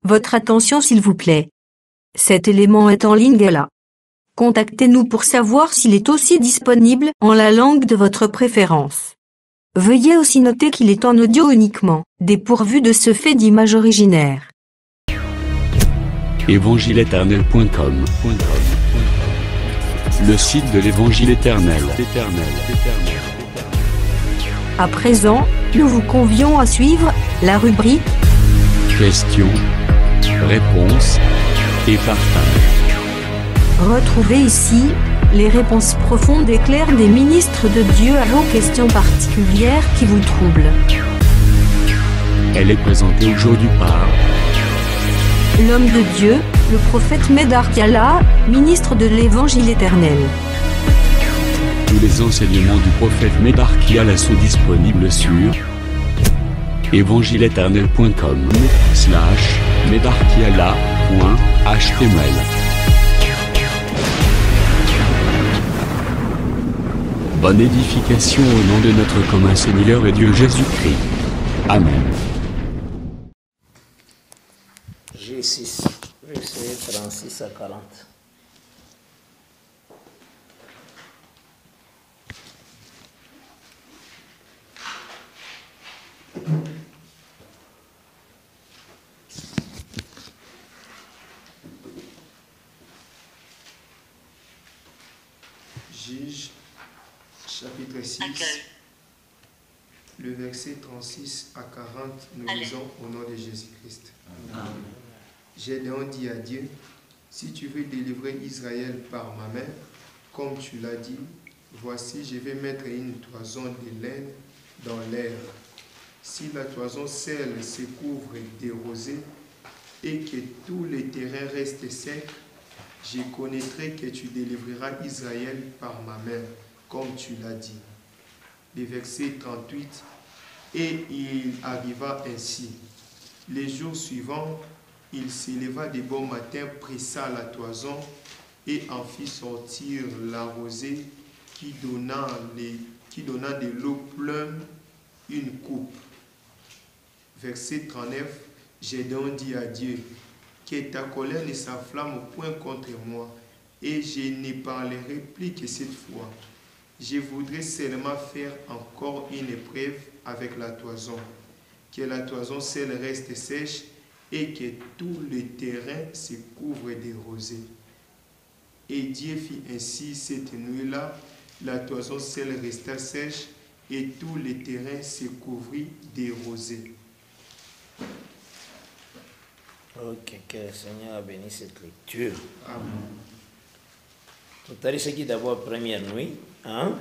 Votre attention s'il vous plaît. Cet élément est en ligne là. Contactez-nous pour savoir s'il est aussi disponible en la langue de votre préférence. Veuillez aussi noter qu'il est en audio uniquement, dépourvu de ce fait d'image originaire. Évangile-éternel.com, le site de l'Évangile éternel. À présent, nous vous convions à suivre la rubrique Questions, réponses et partage. Retrouvez ici les réponses profondes et claires des ministres de Dieu à vos questions particulières qui vous troublent. Elle est présentée aujourd'hui par L'homme de Dieu, le prophète Médard Kiala, ministre de l'Évangile éternel. Tous les enseignements du prophète Médard Kiala sont disponibles sur évangile-éternel.com/médardkiala.html. Bonne édification au nom de notre commun Seigneur et Dieu Jésus-Christ. Amen. G6, verset 36 à 40. Juge, chapitre 6, le verset 36 à 40, nous lisons au nom de Jésus-Christ. J'ai donc dit à Dieu, si tu veux délivrer Israël par ma main, comme tu l'as dit, voici, je vais mettre une toison de laine dans l'air. Si la toison seule se couvre de rosée et que tous les terrains restent secs, je connaîtrai que tu délivreras Israël par ma main, comme tu l'as dit. Le verset 38, et il arriva ainsi. Les jours suivants, il s'éleva de bon matin, pressa la toison et en fit sortir la rosée qui donna de l'eau pleine une coupe. Verset 39, j'ai donc dit à Dieu, que ta colère ne s'enflamme point contre moi, et je ne parlerai plus que cette fois. Je voudrais seulement faire encore une épreuve avec la toison, que la toison seule reste sèche et que tout le terrain se couvre de rosée. Et Dieu fit ainsi cette nuit-là, la toison seule resta sèche et tout le terrain se couvrit de rosée. Ok, que le Seigneur bénisse cette lecture. Amen. Tout à l'heure, c'est qui d'abord première nuit, hein?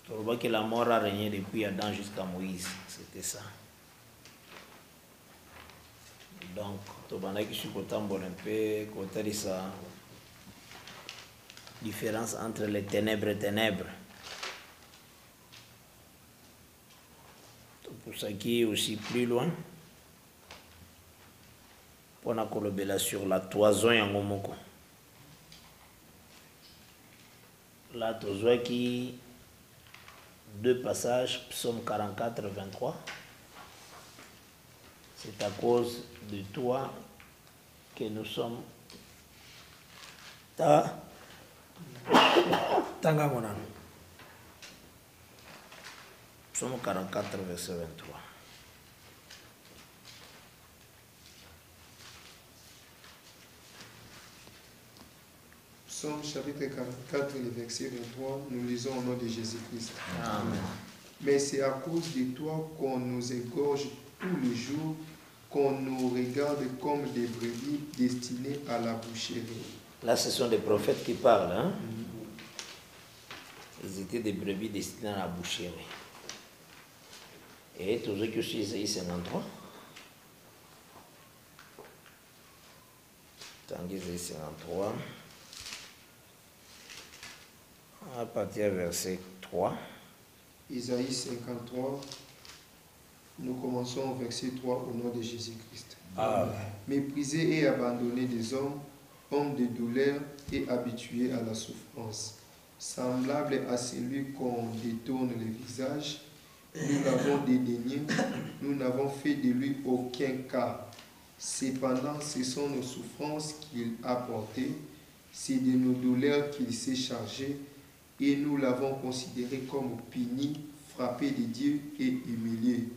On voit que la mort a régné depuis Adam jusqu'à Moïse, c'était ça. Donc, tout le monde qui suit un peu, côté de ça, différence entre les ténèbres et ténèbres. Pour ça qui est aussi plus loin, on a collabé sur la toison et en momoko. La toison qui, deux passages, psaume 44, 23. C'est à cause de toi que nous sommes. Tangamonan. Psaume 44, verset 23. Psaume chapitre 44, le verset 23, nous lisons au nom de Jésus-Christ. Amen. Mais c'est à cause de toi qu'on nous égorge tous les jours, qu'on nous regarde comme des brebis destinées à la boucherie. Là, ce sont des prophètes qui parlent. Hein? Ils étaient des brebis destinées à la boucherie. Et tous ceux qui sont Isaïe 53. Tanguy Isaïe 53. À partir du verset 3. Isaïe 53, nous commençons au verset 3 au nom de Jésus-Christ. Amen. Méprisé et abandonné des hommes, homme de douleur et habitué à la souffrance, semblable à celui qu'on détourne le visage, nous l'avons dédaigné, nous n'avons fait de lui aucun cas. Cependant, ce sont nos souffrances qu'il a portées, c'est de nos douleurs qu'il s'est chargé, et nous l'avons considéré comme puni, frappé de Dieu et humilié.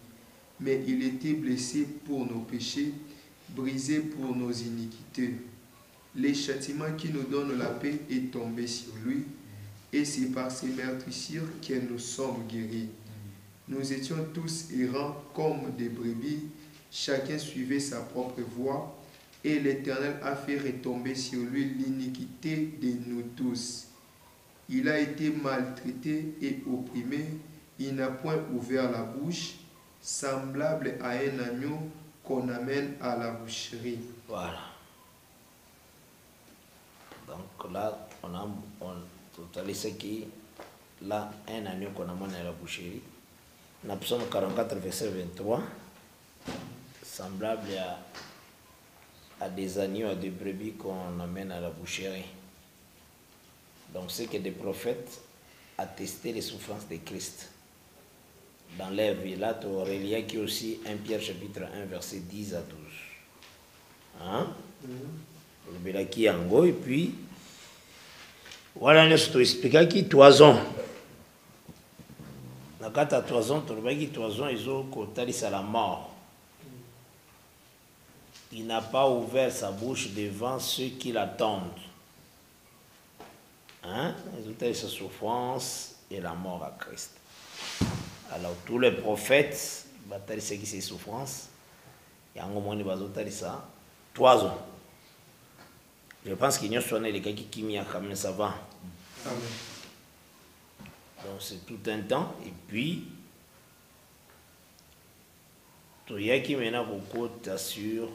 Mais il était blessé pour nos péchés, brisé pour nos iniquités. Le châtiment qui nous donne la paix est tombé sur lui, et c'est par ses meurtrissures que nous sommes guéris. Nous étions tous errants comme des brebis, chacun suivait sa propre voie, et l'Éternel a fait retomber sur lui l'iniquité de nous tous. Il a été maltraité et opprimé, il n'a point ouvert la bouche, semblable à un agneau qu'on amène à la boucherie. Voilà. Donc là, tout à l'heure, c'est qui là, un agneau qu'on amène à la boucherie. Dans Psaume 44, verset 23, semblable à des agneaux, à des brebis qu'on amène à la boucherie. Donc c'est que des prophètes attestaient les souffrances de Christ dans leur vie. Là, tu aurais lié qui aussi 1 Pierre chapitre 1, verset 10 à 12. Hein? Et puis, voilà, nous te expliquer qui toison. Dans le cas de toison, tu vois qui toison, ils ont côté à la mort. Il n'a pas ouvert sa bouche devant ceux qui l'attendent. Hein? Résultat de sa souffrance et la mort à Christ. Alors, tous les prophètes, bataillent ce qui c'est souffrance. Il y a un moment où ils ont ça. Toison. Je pense qu'il y a les gars qui m'y a comme ça va. Amen. Donc c'est tout un temps. Et puis, tout y a qui maintenant beaucoup t'assure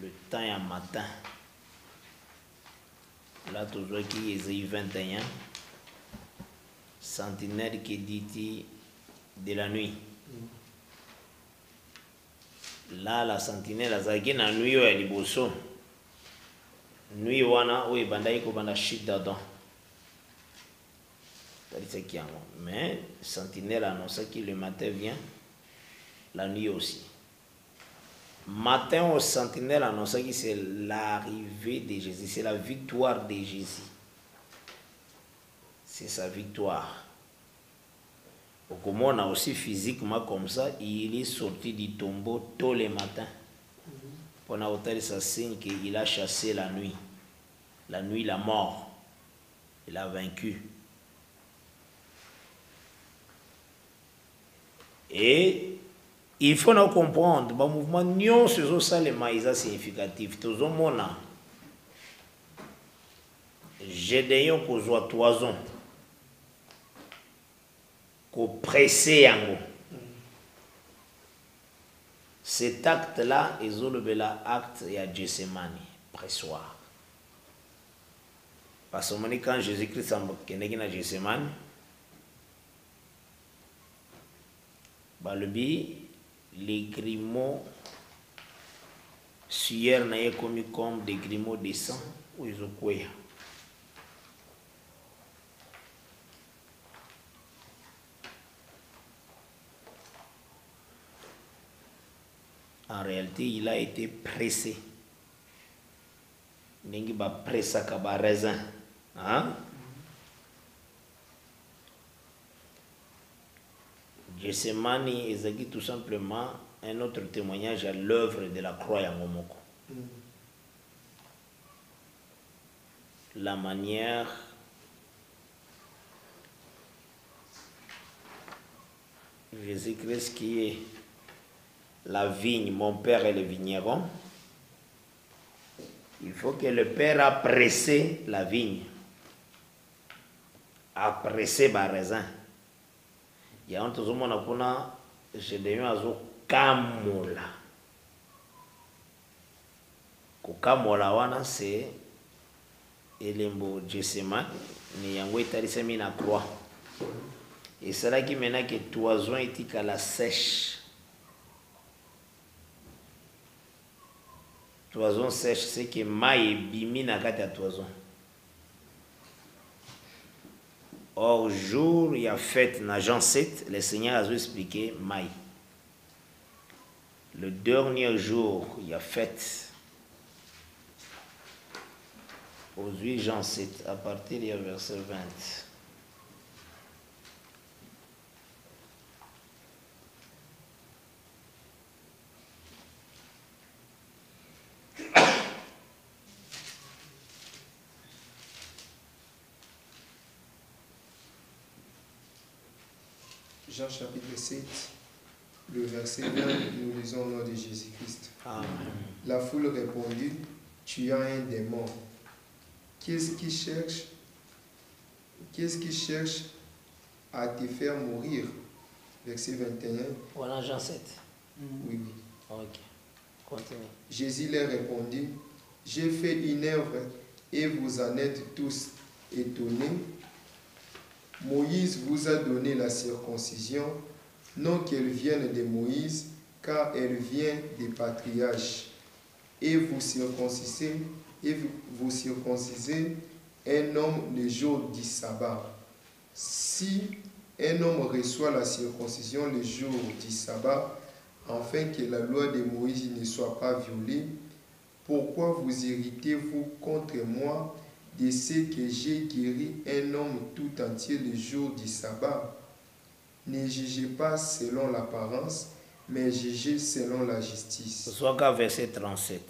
le temps et un matin. Là, toujours qui est 21, sentinelle qui dit de la nuit. Là, la sentinelle a zaki na nuit ya liboso. Nuit wana oye bandai ko banda shida don. Mais sentinelle annonce que le matin vient, la nuit aussi. Matin au sentinelle annonce que c'est l'arrivée de Jésus, c'est la victoire de Jésus. C'est sa victoire. Comme on a aussi physiquement comme ça, il est sorti du tombeau tôt le matin. Pour n'avoir ça signe qu'il a chassé la nuit, la mort. Il a vaincu. Et il faut nous comprendre, le mouvement Nyon, c'est ça le maïs significatif. Tout le monde a. J'ai des gens qui ont toison. Pressé en haut. Cet acte-là, ils ont levé l'acte et à Gethsemane, pressoir. Parce que quand Jésus-Christ est à Gethsemane, les grimauds sueur n'aient commis comme des grimauds de sang où ils ont quoi. En réalité, il a été pressé. Il va presser comme un raisin. Hein? Gethsemane est tout simplement un autre témoignage à l'œuvre de la croix à Momoko. La manière Jésus-Christ qui est la vigne, mon père est le vigneron. Il faut que le père a pressé la vigne, a pressé le raisin. Il y a un tout le monde qui a devenu un kamola. Kamola wana c'est elembo Gethsemane ni yango etalisami na croix. Et c'est là qui maintenant que toison est à la sèche. Toison sèche, c'est que maï bimi na kati ya toison. Au jour, il y a fête dans Jean 7, le Seigneur a expliqué Maï. Le dernier jour, il y a fête. Aux 8 Jean 7, à partir du verset 20. Jean chapitre 7, le verset 20, nous lisons au nom de Jésus-Christ. Amen. La foule répondit, tu as un démon. Qu'est-ce qui cherche à te faire mourir? Verset 21. Voilà Jean 7. Oui. Ok. Continue. Jésus leur répondit, j'ai fait une œuvre et vous en êtes tous étonnés. Moïse vous a donné la circoncision, non qu'elle vienne de Moïse, car elle vient des patriarches. Et vous circoncisez un homme le jour du sabbat. Si un homme reçoit la circoncision le jour du sabbat, afin que la loi de Moïse ne soit pas violée, pourquoi vous irritez-vous contre moi de ce que j'ai guéri un homme tout entier le jour du sabbat? Ne jugez pas selon l'apparence, mais jugez selon la justice. Soit qu'à verset 37.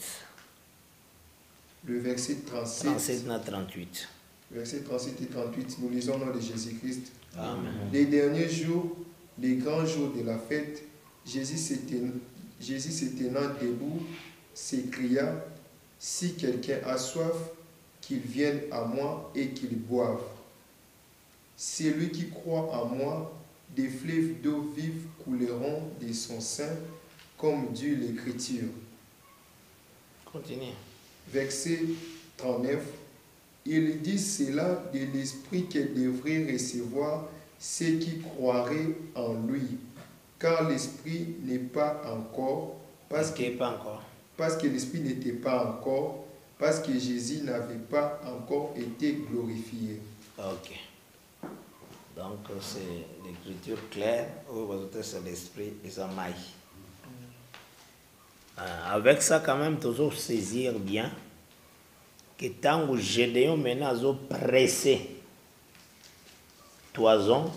Le verset 37. 37 à 38. Verset 37 et 38, nous lisons au nom de Jésus-Christ. Amen. Les derniers jours, les grands jours de la fête, Jésus se tenant debout, s'écria, si quelqu'un a soif, qu'il vienne à moi et qu'il boive. Celui qui croit en moi, des fleuves d'eau vive couleront de son sein, comme dit l'Écriture. Continue. Verset 39. Il dit cela de l'Esprit que devrait recevoir ceux qui croiraient en lui. Car l'Esprit n'est pas encore, parce que l'Esprit n'était pas encore, parce que Jésus n'avait pas encore été glorifié. Ok. Donc c'est l'écriture claire, où c'est l'Esprit et ça maille. Avec ça, quand même, toujours saisir bien que tant que Gédéon maintenant a pressé toison,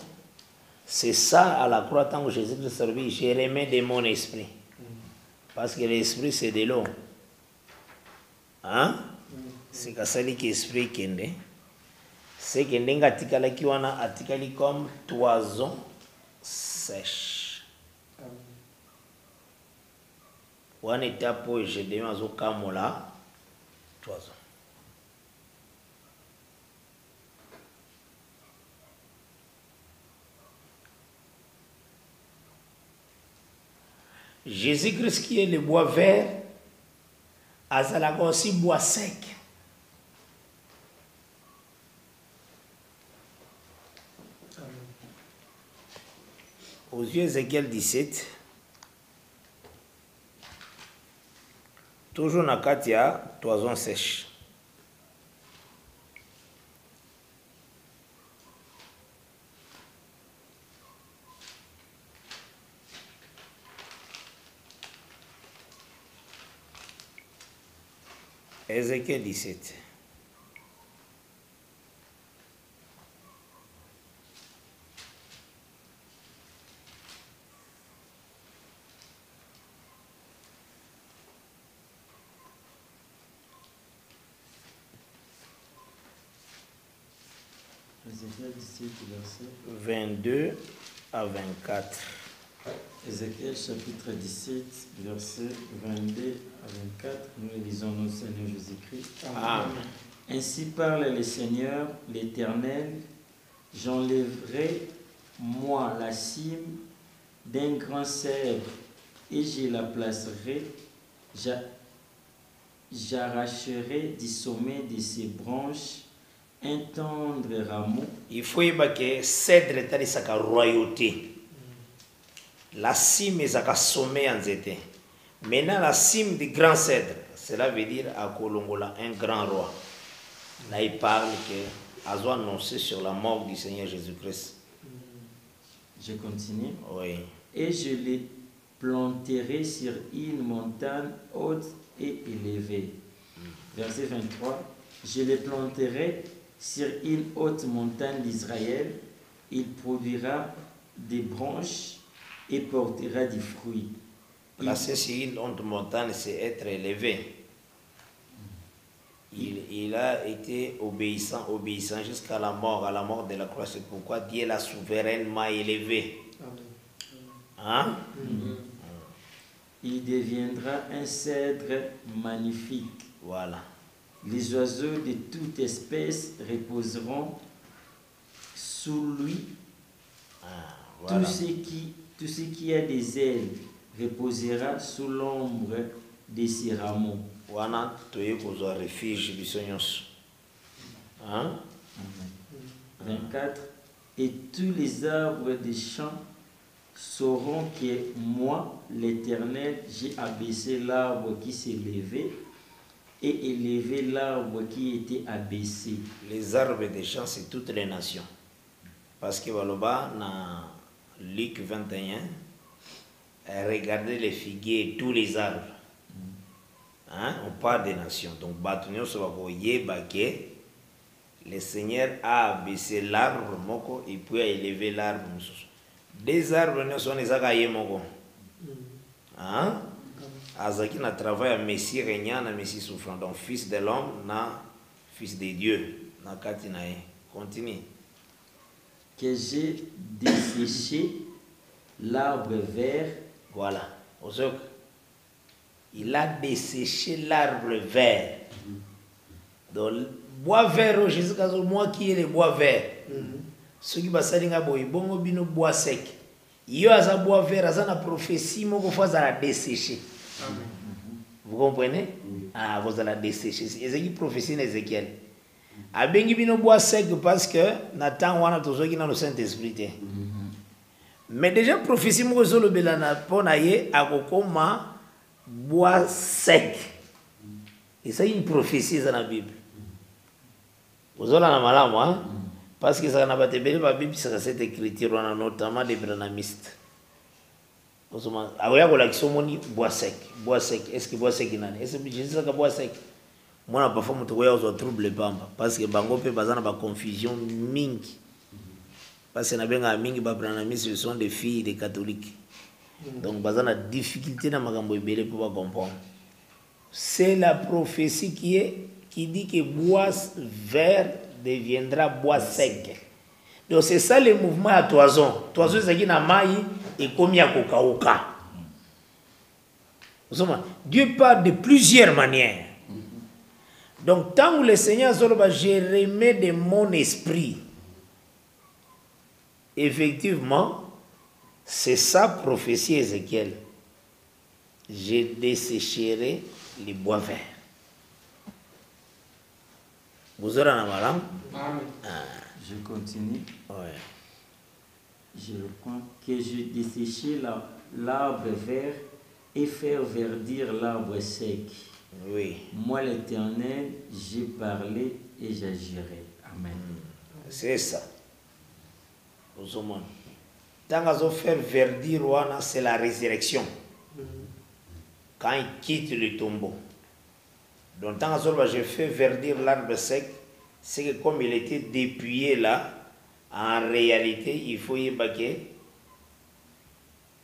c'est ça à la croix, tant que Jésus a servi, j'ai remis de mon esprit. Parce que l'esprit, c'est de l'eau. Hein? C'est que ça qui esprit kende. C'est que n'enga atikala ki wana atikali comme toison sèche. Wana etapo Gédéon azo kamola toison. Jésus-Christ qui est le bois vert, azalaka aussi bois sec. Aux yeux Ézéchiel 17, toujours na kati ya toison sèche. Ézéchiel 17. Ézéchiel 17, verset 22 à 24. Ézéchiel chapitre 17, verset 22 à 24. Nous lisons notre Seigneur Jésus-Christ. Amen. Ainsi parle le Seigneur, l'Éternel, j'enlèverai moi la cime d'un grand cèdre et je la placerai, j'arracherai du sommet de ses branches un tendre rameau. Il faut que cèdre est sa royauté. La cime est sa sommet en zété. Maintenant la cime du grand cèdre, cela veut dire à Kolongola un grand roi. Là il parle que a annoncé sur la mort du Seigneur Jésus-Christ. Je continue. Oui. Et je les planterai sur une montagne haute et élevée. Verset 23. Je les planterai sur une haute montagne d'Israël. Il produira des branches et portera du fruit. Placer sur une haute montagne, c'est être élevé. Il a été obéissant jusqu'à la mort de la croix. C'est pourquoi Dieu l'a souverainement élevé. Hein? Il deviendra un cèdre magnifique. Voilà. Les oiseaux de toute espèce reposeront sous lui. Voilà. Tout ce qui a des ailes reposera sous l'ombre de ses rameaux. Wana toye kozwa refuge biso nyonso. Hein? 24. Et tous les arbres des champs sauront que moi, l'Éternel, j'ai abaissé l'arbre qui s'est levé et élevé l'arbre qui était abaissé. Les arbres des champs, c'est toutes les nations. Parce que Baloba, dans Luc 21, regardez les figuiers et tous les arbres. Hein? On parle des nations. Donc, le Seigneur a abaissé l'arbre moko et puis a élevé l'arbre. Des arbres ne sont les agaye moko. Hein? Azaki na travail à Messie régnant, na Messie souffrant. Donc, fils de l'homme, na fils de Dieu. Na katinae. Continue. Que j'ai desséché l'arbre vert. Voilà. Il a desséché l'arbre vert. Donc, bois vert, Jésus, moi qui est le bois vert. Ceux qui basalinga boy, bongo bino bois sec. Yo asa bois vert, asa na prophétie, moko fois à la dessécher. Vous comprenez? Ah, vous allez la dessécher. Ézéchiel prophétie d'Ézéchiel. Abengi bino bois sec parce que Nathan wana tozoki na le Saint-Esprit. Mais déjà prophétie moko zo le belana pona ye akokoma bois sec. Et ça une prophétie dans la Bible. Vous avez la malamu, hein? Parce que ça n'a pas été la Bible, c'est cette écriture, notamment des branamistes. Ah oui, la bois sec. Bois sec. Est-ce que bois sec est-ce que Jésus a bois sec? Moi, je parfois, je suis trouble parce que bango peut pas avoir confusion mingi. Parce que na mingi ba branamistes, ce sont des filles des catholiques. Donc, ils ont la difficulté dans magambo ebele pour comprendre. C'est la prophétie qui dit que bois vert deviendra bois sec. Donc c'est ça le mouvement à toison. Toison c'est qui na maï et comme ya kokauka. Dieu parle de plusieurs manières. Donc tant que le Seigneur Zoloba, je remets de mon esprit. Effectivement, c'est ça prophétie Ézéchiel. Je dessécherai les bois verts. Vous aurez un malam? Je continue. Ouais. Je reprends. Que je desséché l'arbre vert et faire verdir l'arbre sec. Oui. Moi, l'Éternel, j'ai parlé et j'agirai. Amen. C'est ça. Tant qu'on fait verdir, c'est la résurrection. Quand il quitte le tombeau. Donc, tant que je fais verdir l'arbre sec, c'est que comme il était dépouillé là, en réalité, il faut y baquer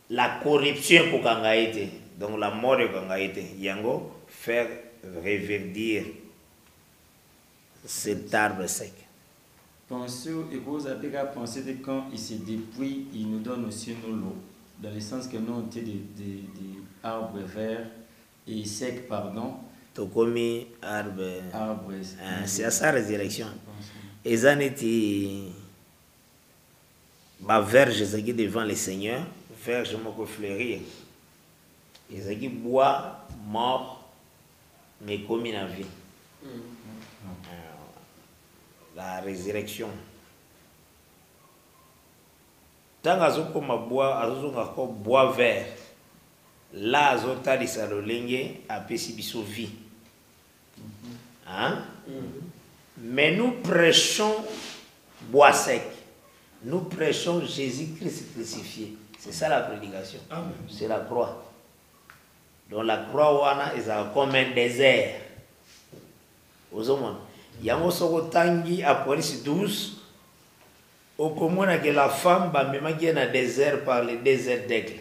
la corruption pour qu'on ait été. Donc, la mort qu'on a été. Yango, faire reverdir cet arbre sec. Pensez, et vous avez qu'à penser que quand il se dépouille, il nous donne aussi l'eau. Dans le sens que nous, on était des arbres verts et secs, pardon. Tokomi arbre. C'est à sa résurrection. Et ça n'était ma verge qui devant le Seigneur, verge moko fleurir. Et ça qui bois mort, mais comme la vie. La résurrection. Tant que ma bois vert, là azotali salolenge apesi biso vie. Hein? Mais nous prêchons bois sec. Nous prêchons Jésus-Christ crucifié. C'est ça la prédication. C'est la croix. Donc la croix est comme un désert. Aux hommes. Il y a un tangi à Police 12. Au commun que la femme va me mettre dans le désert par le désert d'aigle.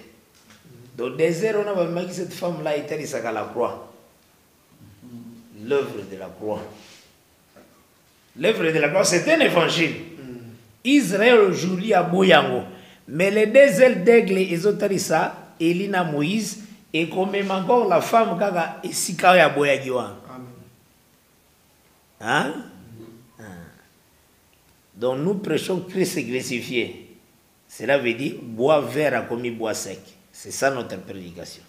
Dans le désert, on a mis cette femme-là était à la croix. L'œuvre de la croix. L'œuvre de la croix, c'est un évangile. Israël aujourd'hui a Boyango. Mais le désert d'aigle, ils ont dit ça, Elina Moïse, et quand même encore la femme qui est si carrée à Boyagiwan. Hein? Donc nous prêchons Christ crucifié. Cela veut dire bois vert a commis bois sec. C'est ça notre prédication.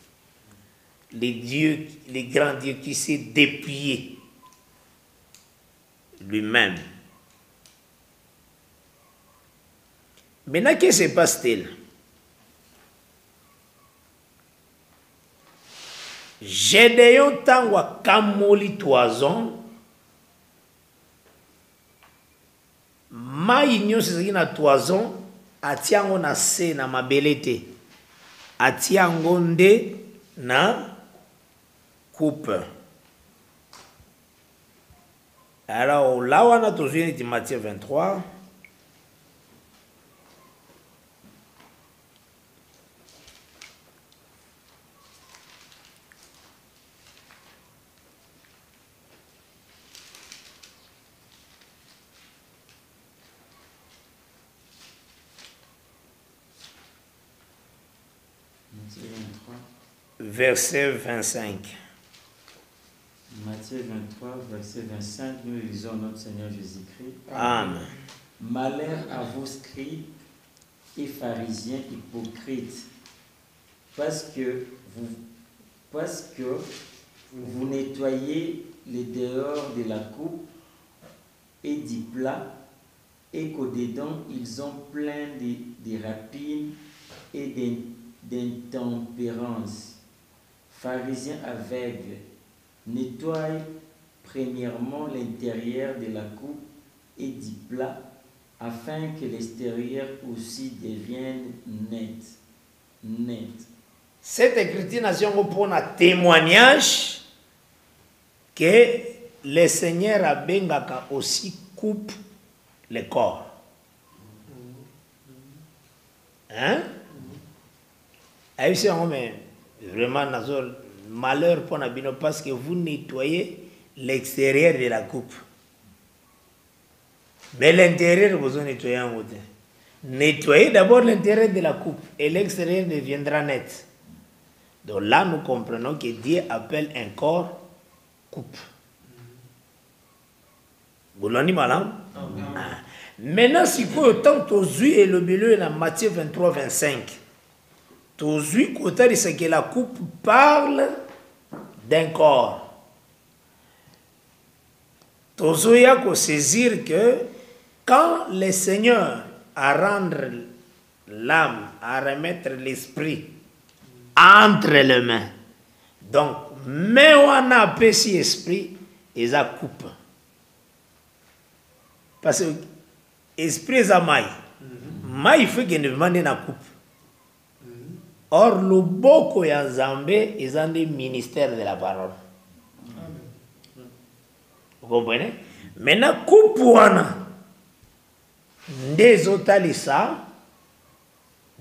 Les grands dieux qui s'est dépouillé lui-même. Maintenant, qu'est-ce qui se passe-t-il? Gédéon tangwa kamoli toison. Mai nyonso ezali na toison atiango na se na mabele te atiango nde na coupe. Alors là on a toujours dit Matthieu 23. Verset 25. Matthieu 23, verset 25, nous lisons notre Seigneur Jésus-Christ. Amen. Malheur à vous, scribes et pharisiens hypocrites, parce que vous nettoyez les dehors de la coupe et du plat, et qu'au-dedans, ils ont plein de rapines et d'intempérance. Pharisiens aveugles, nettoie premièrement l'intérieur de la coupe et du plat, afin que l'extérieur aussi devienne net. Cette écriture nation pour un témoignage que le Seigneur a bengaka aussi coupe le corps. Hein? Vraiment, malheur pour Nabino parce que vous nettoyez l'extérieur de la coupe. Mais l'intérieur, vous nettoyez en côté. Nettoyez d'abord l'intérieur de la coupe et l'extérieur deviendra net. Donc là, nous comprenons que Dieu appelle un corps coupe. Vous l'avez dit, madame? Maintenant, si vous avez autant et le milieu dans Matthieu 23, 25. Toujours, côté de ce que la coupe parle d'un corps. Toujours, il y a qu'à saisir que quand le Seigneur a rendre l'âme, à remettre l'esprit entre les mains, donc, mais on a petit esprit, et ça coupe. Parce que l'esprit est à maille. Maille, il faut qu'il demande la coupe. Or, le boko ya Zambé est un des ministères de la parole. Vous comprenez? Maintenant, Kupuana, des otalisa,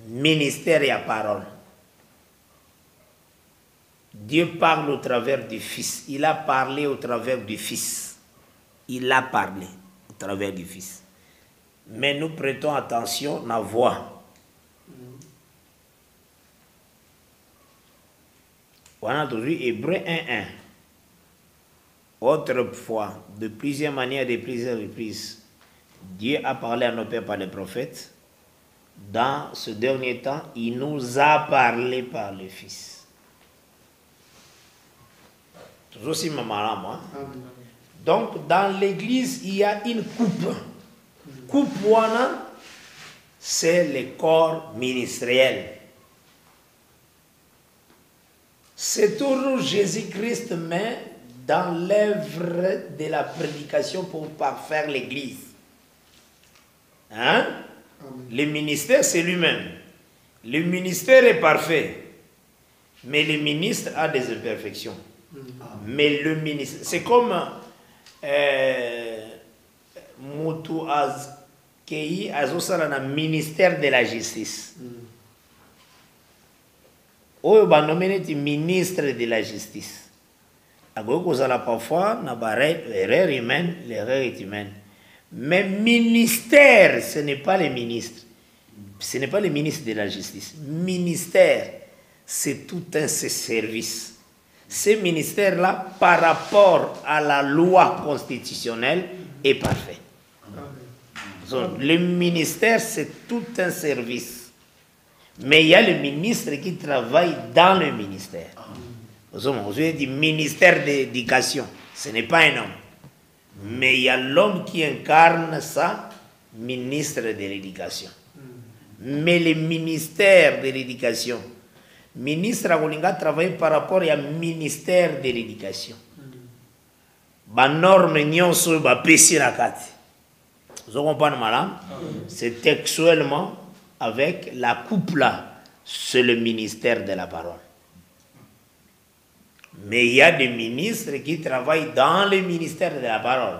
ministère de la parole. Dieu parle au travers du Fils. Il a parlé au travers du Fils. Il a parlé au travers du Fils. Mais nous prêtons attention à la voix. On a toujours Hébreu 1.1. Autrefois, de plusieurs manières, de plusieurs reprises, Dieu a parlé à nos pères par les prophètes. Dans ce dernier temps, il nous a parlé par le Fils. Toujours aussi maman, moi. Donc, dans l'église, il y a une coupe. Coupe, c'est le corps ministériel. C'est toujours Jésus-Christ, mais dans l'œuvre de la prédication pour parfaire l'Église. Hein? Le ministère, c'est lui-même. Le ministère est parfait. Mais le ministre a des imperfections. Mais le ministre, c'est comme Moutou Azkei Azosala na ministère de la justice. Oyo banomene ti ministre de la justice. Agoyo kozala parfois na erreur humaine, l'erreur est humaine. Mais ministère, ce n'est pas le ministre. Ce n'est pas le ministre de la justice. Ministère, c'est tout un service. Ce ministère-là, par rapport à la loi constitutionnelle, est parfait. Donc, le ministère, c'est tout un service. Mais il y a le ministre qui travaille dans le ministère. Vous avez dit ministère d'éducation. Ce n'est pas un homme. Mais il y a l'homme qui incarne ça, ministre de l'éducation. Mais le ministère de l'éducation, ministre Agolinga travaille par rapport au ministère de l'éducation. Ba norme nyonso ba pesi na kati. Vous comprenez madame? C'est textuellement avec la couple là, c'est le ministère de la parole. Mais il y a des ministres qui travaillent dans le ministère de la parole.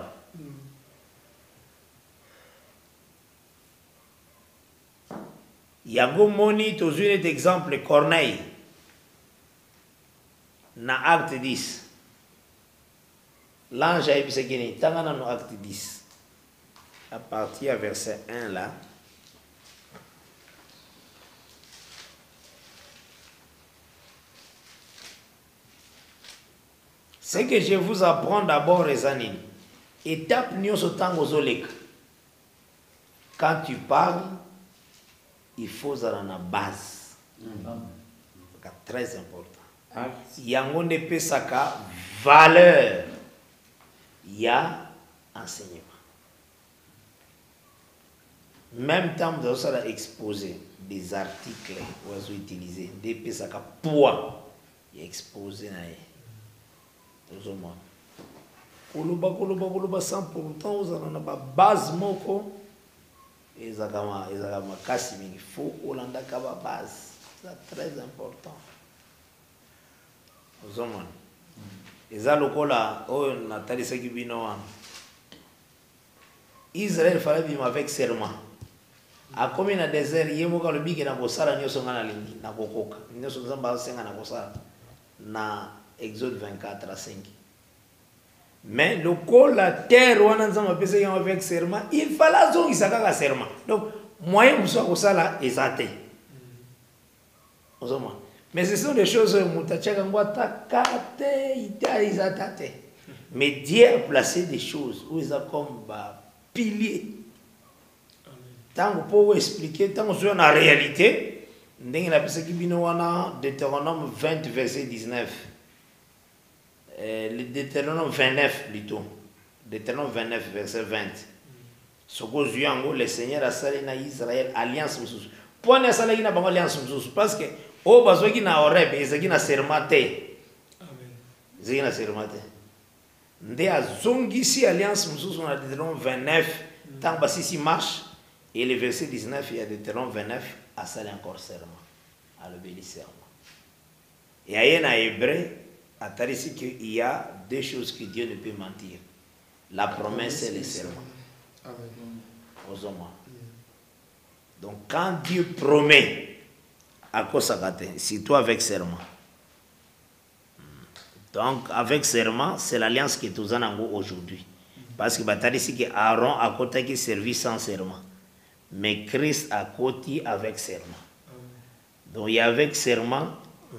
Il y a un exemple, Corneille, dans acte 10. L'ange a dit que dans acte 10, à partir du verset 1 là, ce que je vous apprends d'abord, les amis, étape quand tu parles, il faut avoir une base. C'est très important. Il y a une valeur. Il y a enseignement. Même temps, vous allez exposer des articles, vous allez utiliser des poids. Il exposé. Koloba sans pour autant vous avez une base moko ezakama kasi mingi faut olanda kaba base, c'est très important. Ozomona eza lokola oyo natali seki bino wana Israël fallait vivre avec serment. A komi na désert yemoka lobiki na kosala nyonso ngana lingi na kokoka nyonso nzamba senga na kosala na Exode 24 à 5. Mais le col la terre on a avec serment, il fallait zone isaka serment. Donc moyen pour ça ça exacté. Mais ce sont des choses mutachaka ngwata kate itaisate. Mais Dieu a placé des choses où ils ont comme pilier. Tant pour expliquer tant sur la réalité, ndenge la pesa kibino wana Deutéronome 20 verset 19. Le Deutéronome 29 plutôt. Deutéronome 29 verset 20. Soko zuyango le Seigneur a salé na Israël alliance mususu. Point na salé na bango alliance mususu parce que o bazoki na oreb ezaki na sermate. Amen. Ezaki na sermate. Nde azongisi alliance mususu na Deutéronome 29 tant basisi marche et le verset 19 il y a Deutéronome 29 a salé encore serment. À l'obéir serment. Et ayen na hébreu à Tarisi qu'il y a deux choses que Dieu ne peut mentir. La promesse et le serment. Donc quand Dieu promet à quoi ça gâte, c'est toi avec serment. Donc avec serment, c'est l'alliance qui est aux anangos aujourd'hui. Parce que Tarisi que Aaron a côté qui servit sans serment. Mais Christ a côté avec serment. Donc il y a avec serment.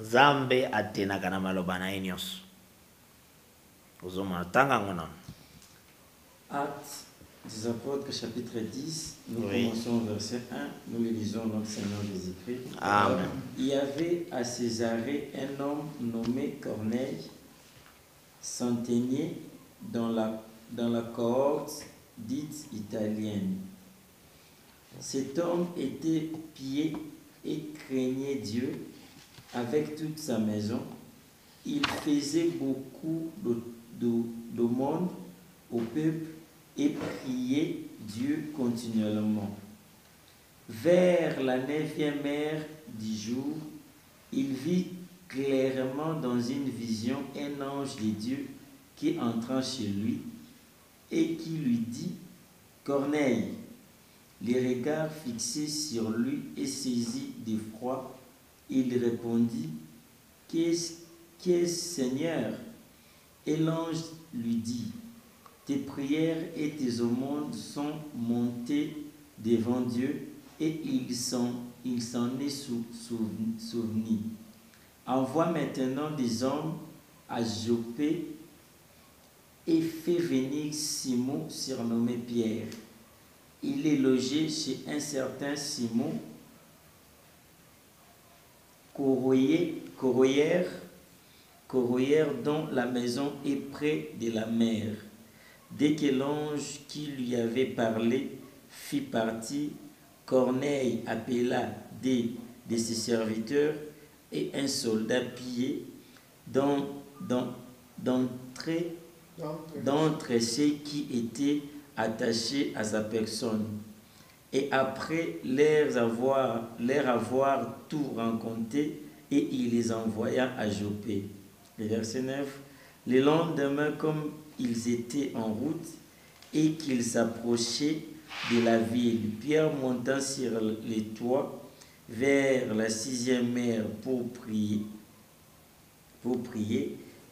Zambe atenaka na maloba na enyos. Ozoma tanga ngona. Actes des Apôtres chapitre 10, nous commençons au verset 1, nous lisons notre Seigneur Jésus-Christ. Amen. Il y avait à Césarée un homme nommé Corneille, centenier dans la cohorte dite italienne. Cet homme était pieux et craignait Dieu avec toute sa maison. Il faisait beaucoup d'aumône au peuple et priait Dieu continuellement. Vers la 9e heure du jour, il vit clairement dans une vision un ange de Dieu qui entra chez lui et qui lui dit « Corneille !» Les regards fixés sur lui et saisi d'effroi, il répondit « Qu'est-ce, Seigneur ?» Et l'ange lui dit « Tes prières et tes aumônes sont montées devant Dieu et il s'en est souvenu. Envoie maintenant des hommes à Joppé et fais venir Simon surnommé Pierre. Il est logé chez un certain Simon, corroyeur dont la maison est près de la mer. Dès que l'ange qui lui avait parlé fit partir, Corneille appela des de ses serviteurs et un soldat pillé d'entre ceux qui étaient attachés à sa personne. Et après leur avoir tout rencontré, et il les envoya à Joppé. Le verset 9. Le lendemain, comme ils étaient en route et qu'ils s'approchaient de la ville, Pierre monta sur les toits vers la 6e heure pour prier.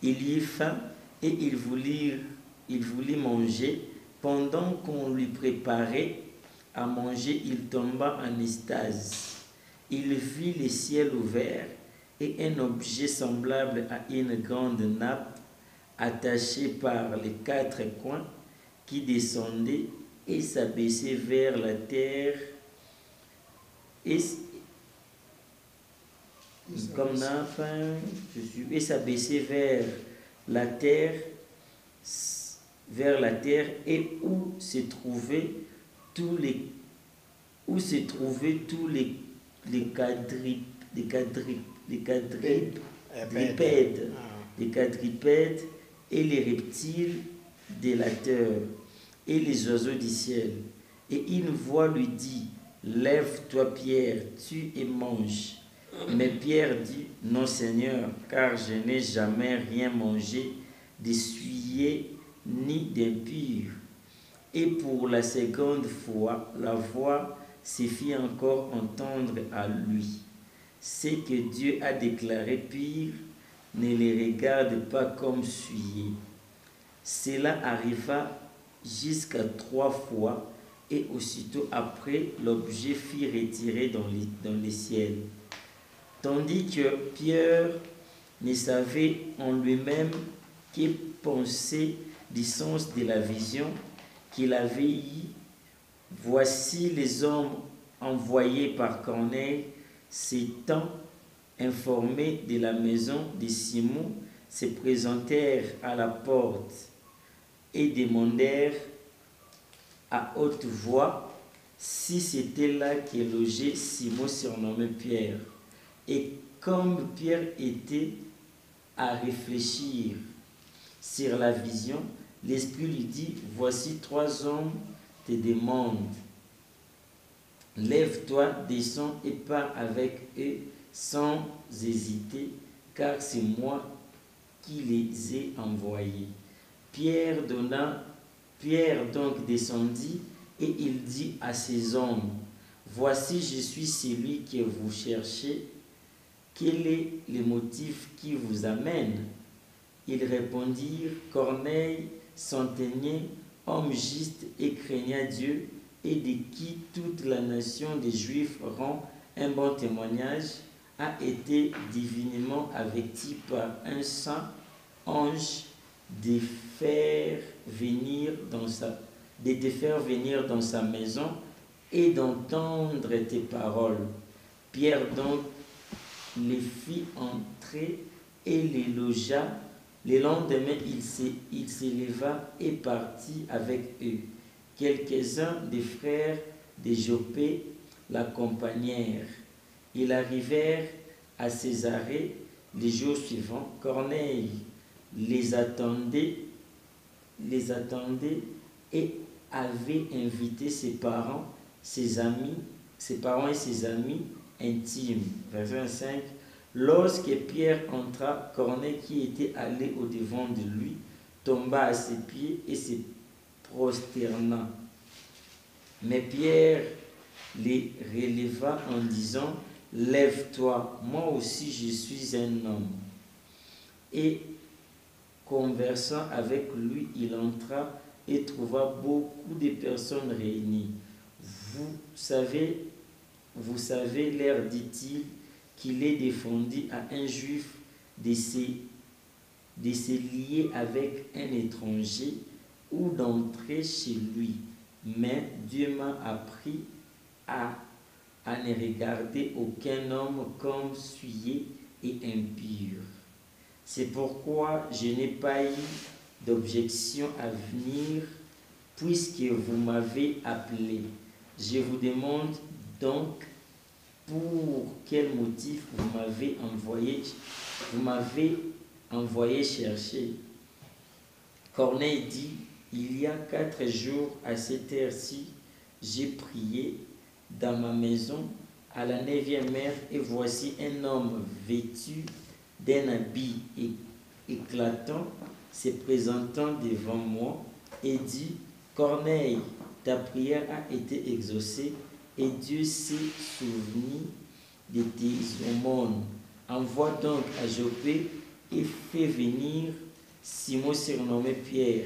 Il y eut faim et il voulut manger. Pendant qu'on lui préparait à manger, il tomba en extase. Il vit le ciel ouvert et un objet semblable à une grande nappe attachée par les 4 coins qui descendait et s'abaissait vers la terre et s'abaissait vers la terre et où se trouvaient tous les quadrupèdes et les reptiles de la terre et les oiseaux du ciel. Et une voix lui dit « Lève-toi, Pierre, tue et mange. » Mais Pierre dit « Non, Seigneur, car je n'ai jamais rien mangé d'essuyé ni d'impur. » Et pour la seconde fois, la voix se fit encore entendre à lui. Ce que Dieu a déclaré pur, ne les regarde pas comme souillés. Cela arriva jusqu'à 3 fois, et aussitôt après, l'objet fut retiré dans les ciels. Tandis que Pierre ne savait en lui-même que penser du sens de la vision qu'il avait eue, voici les hommes envoyés par Corneille, s'étant informés de la maison de Simon, se présentèrent à la porte et demandèrent à haute voix si c'était là qu'est logé Simon surnommé Pierre. Et comme Pierre était à réfléchir sur la vision, l'Esprit lui dit « Voici 3 hommes te demandent. Lève-toi, descends et pars avec eux sans hésiter, car c'est moi qui les ai envoyés. » Pierre donc descendit et il dit à ces hommes, « Voici, je suis celui que vous cherchez. Quel est le motif qui vous amène ?» Ils répondirent, « Corneille, centenier, homme juste et craignant Dieu, et de qui toute la nation des Juifs rend un bon témoignage, a été divinement averti par un saint ange de te faire venir dans sa maison et d'entendre tes paroles. » Pierre donc les fit entrer et les logea. Le lendemain, il s'éleva et partit avec eux. Quelques-uns des frères de Joppé l'accompagnèrent. Ils arrivèrent à Césarée le jour suivant. Corneille les attendait les attendait et avait invité ses parents, ses amis, ses parents et ses amis intimes. Verset 25. Lorsque Pierre entra, Corneille, qui était allé au-devant de lui, tomba à ses pieds et se prosterna. Mais Pierre les releva en disant, « Lève-toi, moi aussi je suis un homme. » Et conversant avec lui, il entra et trouva beaucoup de personnes réunies. Vous savez, leur dit-il, qu'il est défendu à un juif de se lier avec un étranger ou d'entrer chez lui. Mais Dieu m'a appris à ne regarder aucun homme comme souillé et impur. C'est pourquoi je n'ai pas eu d'objection à venir, puisque vous m'avez appelé. Je vous demande donc pour quel motif vous m'avez envoyé chercher. Corneille dit, il y a 4 jours à cette heure-ci, j'ai prié dans ma maison à la 9e heure, et voici un homme vêtu d'un habit éclatant se présentant devant moi et dit, Corneille, ta prière a été exaucée et Dieu s'est souvenu de tes aumônes. Envoie donc à Joppé et fais venir Simon surnommé Pierre.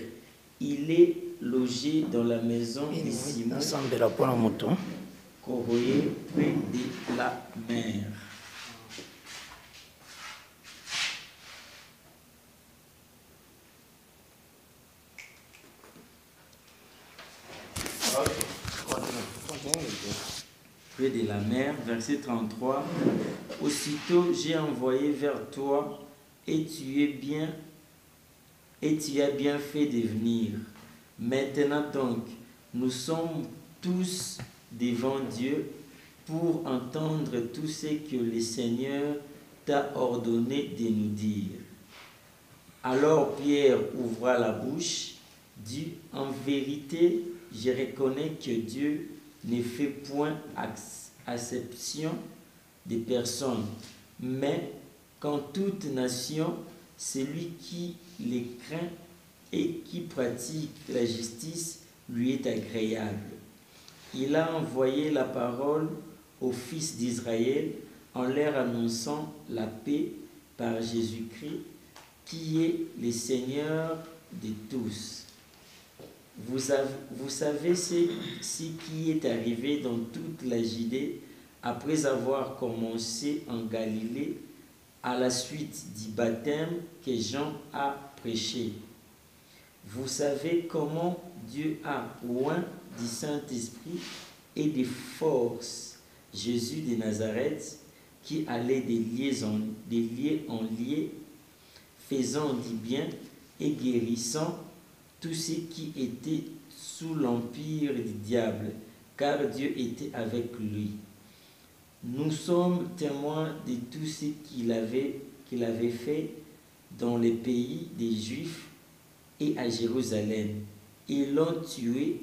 Il est logé dans la maison de Simon, Coroïe, près de la mer. Près de la mer, verset 33. Aussitôt j'ai envoyé vers toi et tu as bien fait de venir. Maintenant donc, nous sommes tous devant Dieu pour entendre tout ce que le Seigneur t'a ordonné de nous dire. Alors Pierre ouvra la bouche, dit, en vérité, je reconnais que Dieu ne fait point acception des personnes, mais qu'en toute nation, celui qui les craint et qui pratique la justice lui est agréable. Il a envoyé la parole aux fils d'Israël en leur annonçant la paix par Jésus-Christ, qui est le Seigneur de tous. Vous savez ce qui est arrivé dans toute la Judée après avoir commencé en Galilée à la suite du baptême que Jean a prêché. Vous savez comment Dieu a oint du Saint-Esprit et de force Jésus de Nazareth, qui allait de lieu en lieu, faisant du bien et guérissant tous ceux qui étaient sous l'empire du diable, car Dieu était avec lui. Nous sommes témoins de tout ce qu'il avait fait dans les pays des Juifs et à Jérusalem. Ils l'ont tué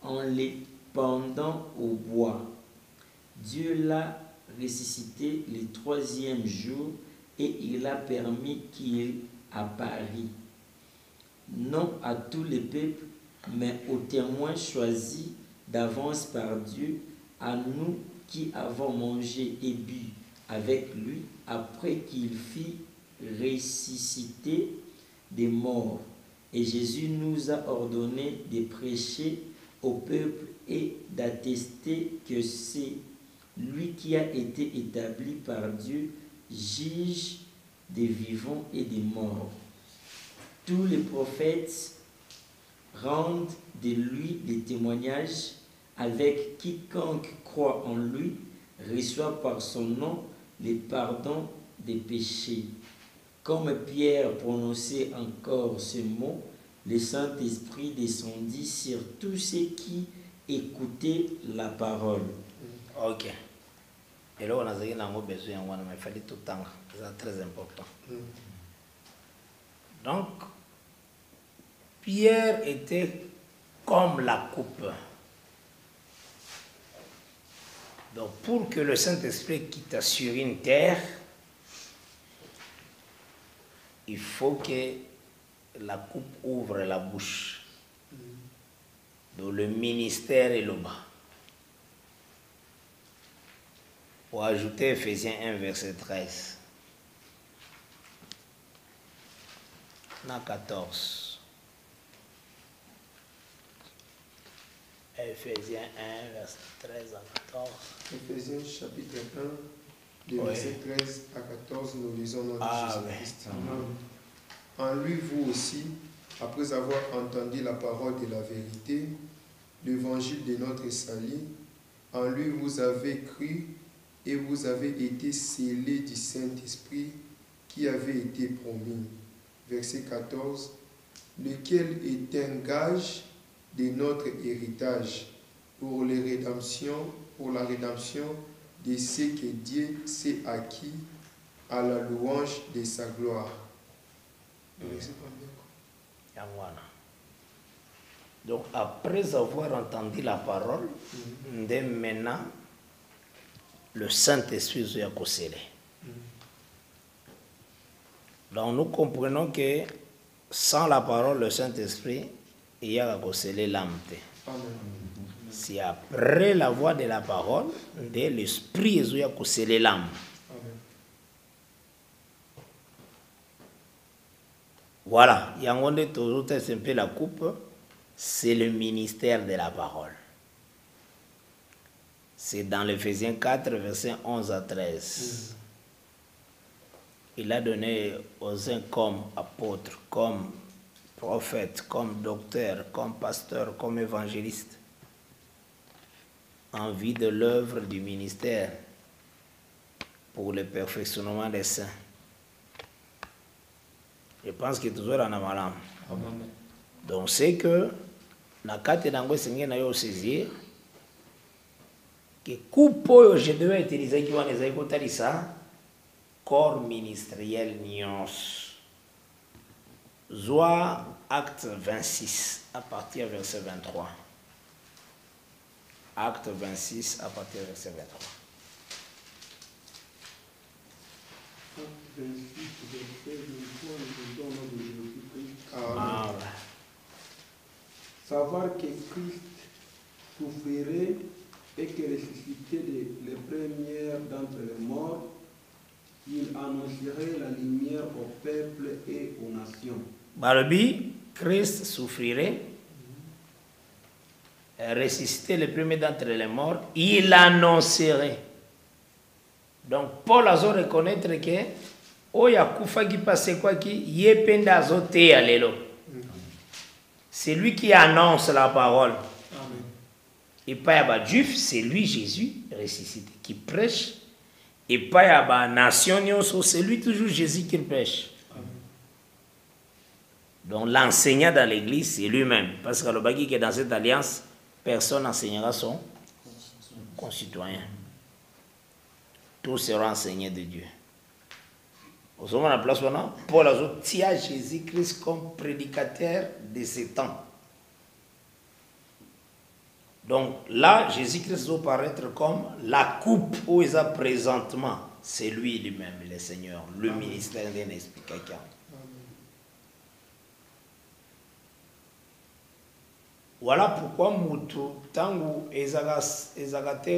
en le pendant au bois. Dieu l'a ressuscité le 3e jour et il a permis qu'il apparût, non à tous les peuples, mais aux témoins choisis d'avance par Dieu, à nous qui avons mangé et bu avec lui après qu'il fut ressuscité des morts. Et Jésus nous a ordonné de prêcher au peuple et d'attester que c'est lui qui a été établi par Dieu, juge des vivants et des morts. Tous les prophètes rendent de lui des témoignages, avec quiconque croit en lui reçoit par son nom le pardon des péchés. Comme Pierre prononçait encore ce mot, le Saint-Esprit descendit sur tous ceux qui écoutaient la parole. Ok. Et là, on a besoin, mais il fallait tout le temps. C'est très important. Donc, Pierre était comme la coupe. Donc pour que le Saint-Esprit quitte sur une terre, il faut que la coupe ouvre la bouche. Donc le ministère est le bas. Pour ajouter Ephésiens 1, verset 13. On a 14. Ephésiens 1, verset 13 à 14. Ephésiens chapitre 1, de verset 13 à 14, nous lisons notre Jésus-Christ. En lui, vous aussi, après avoir entendu la parole de la vérité, l'évangile de notre salut, en lui vous avez cru et vous avez été scellés du Saint-Esprit qui avait été promis. Verset 14, lequel est un gage de notre héritage pour la rédemption de ce que Dieu s'est acquis à la louange de sa gloire. Donc après avoir entendu la parole, dès maintenant, le Saint-Esprit a scellé. Donc nous comprenons que sans la parole, le Saint-Esprit, il y a scellé l'âme. C'est après la voix de la parole, de l'Esprit, il y a scellé l'âme. Voilà, il y a un peu la coupe, c'est le ministère de la parole. C'est dans l'Éphésiens 4, versets 11 à 13. Il a donné aux uns comme apôtres, comme prophètes, comme docteurs, comme pasteurs, comme évangélistes, en vue de l'œuvre du ministère pour le perfectionnement des saints. Je pense que toujours en a malam. Donc c'est que na kate nango sengé na yo saisir que coupe je devais utiliser qui va les écouter ça corps ministériel nyons. Zoa acte 26 à partir verset 23. Acte 26 à partir verset 23. Savoir que Christ souffrirait et que ressuscité les premières d'entre les morts, il annoncerait la lumière au peuple et aux nations. Balobi, Christ souffrirait, ressuscité les premiers d'entre les morts, il annoncerait. Donc Paul a reconnaître que oya kufa qui passe quoi qui yependa zote alelo. C'est lui qui annonce la parole. Amen. Et pas yaba juif, c'est lui Jésus ressuscité qui prêche. Et pas yaba nation c'est lui toujours Jésus qui prêche. Amen. Donc l'enseignant dans l'église c'est lui-même parce que le bagui qui est dans cette alliance, personne n'enseignera son concitoyen. Tous seront enseignés de Dieu. Au moment de la place maintenant, Paul a dit Jésus-Christ comme prédicateur de ces temps. Donc là, Jésus-Christ doit paraître comme la coupe où il est présentement. C'est lui lui-même, le Seigneur, le ministère d'un esprit quelqu'un. Voilà pourquoi Moutou, Tangu, Ezagate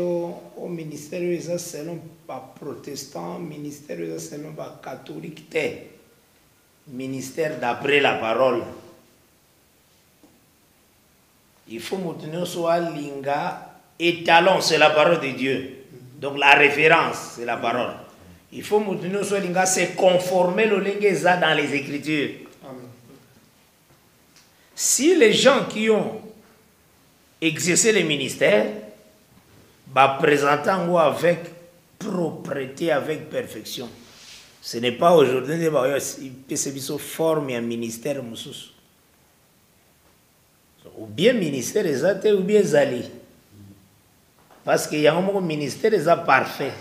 au ministère, ils selon pas protestant, ministère, ils selon pas catholique, ministère d'après la parole. Il faut Moutou soit linga, étalon, c'est la parole de Dieu. Donc la référence, c'est la parole. Il faut Moutou soit linga, c'est conformer le linga dans les Écritures. Amen. Si les gens qui ont exercer les ministères, présentant avec propreté, avec perfection. Ce n'est pas aujourd'hui, il peut se former un ministère. Ou bien ministère exact ou bien zali. Parce qu'il y a un ministère exact parfait.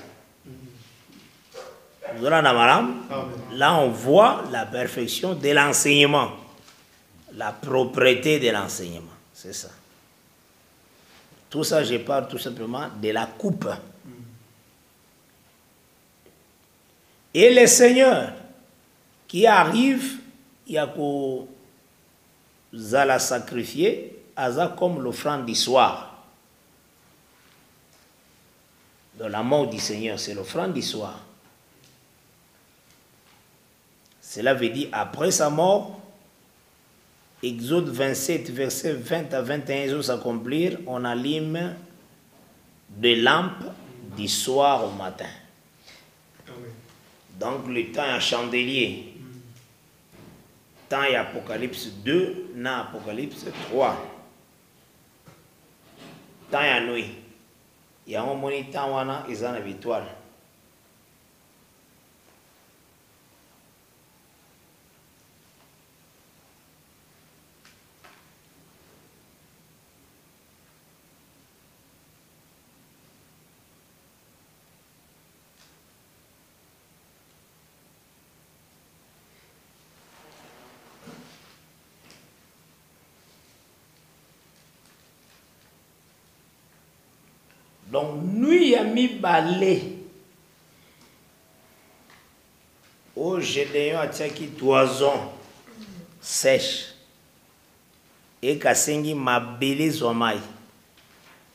Là, on voit la perfection de l'enseignement. la propreté de l'enseignement. C'est ça. Tout ça, je parle tout simplement de la coupe. Et le Seigneur qui arrive, il y a qu'au la sacrifier, à comme l'offrande du soir. Dans la mort du Seigneur, c'est l'offrande du soir. Cela veut dire, après sa mort, Exode 27, versets 20 à 21 jours s'accomplir, on allume des lampes du soir au matin. Donc le temps est un chandelier. Temps est Apocalypse 2, dans Apocalypse 3. Temps est nuit. Il y a un moment temps où ils ont une étoile. Donc, nuit a mis balai. Au Gédéon a tchaki toison sèche. Et Kassengi m'a belé zomai.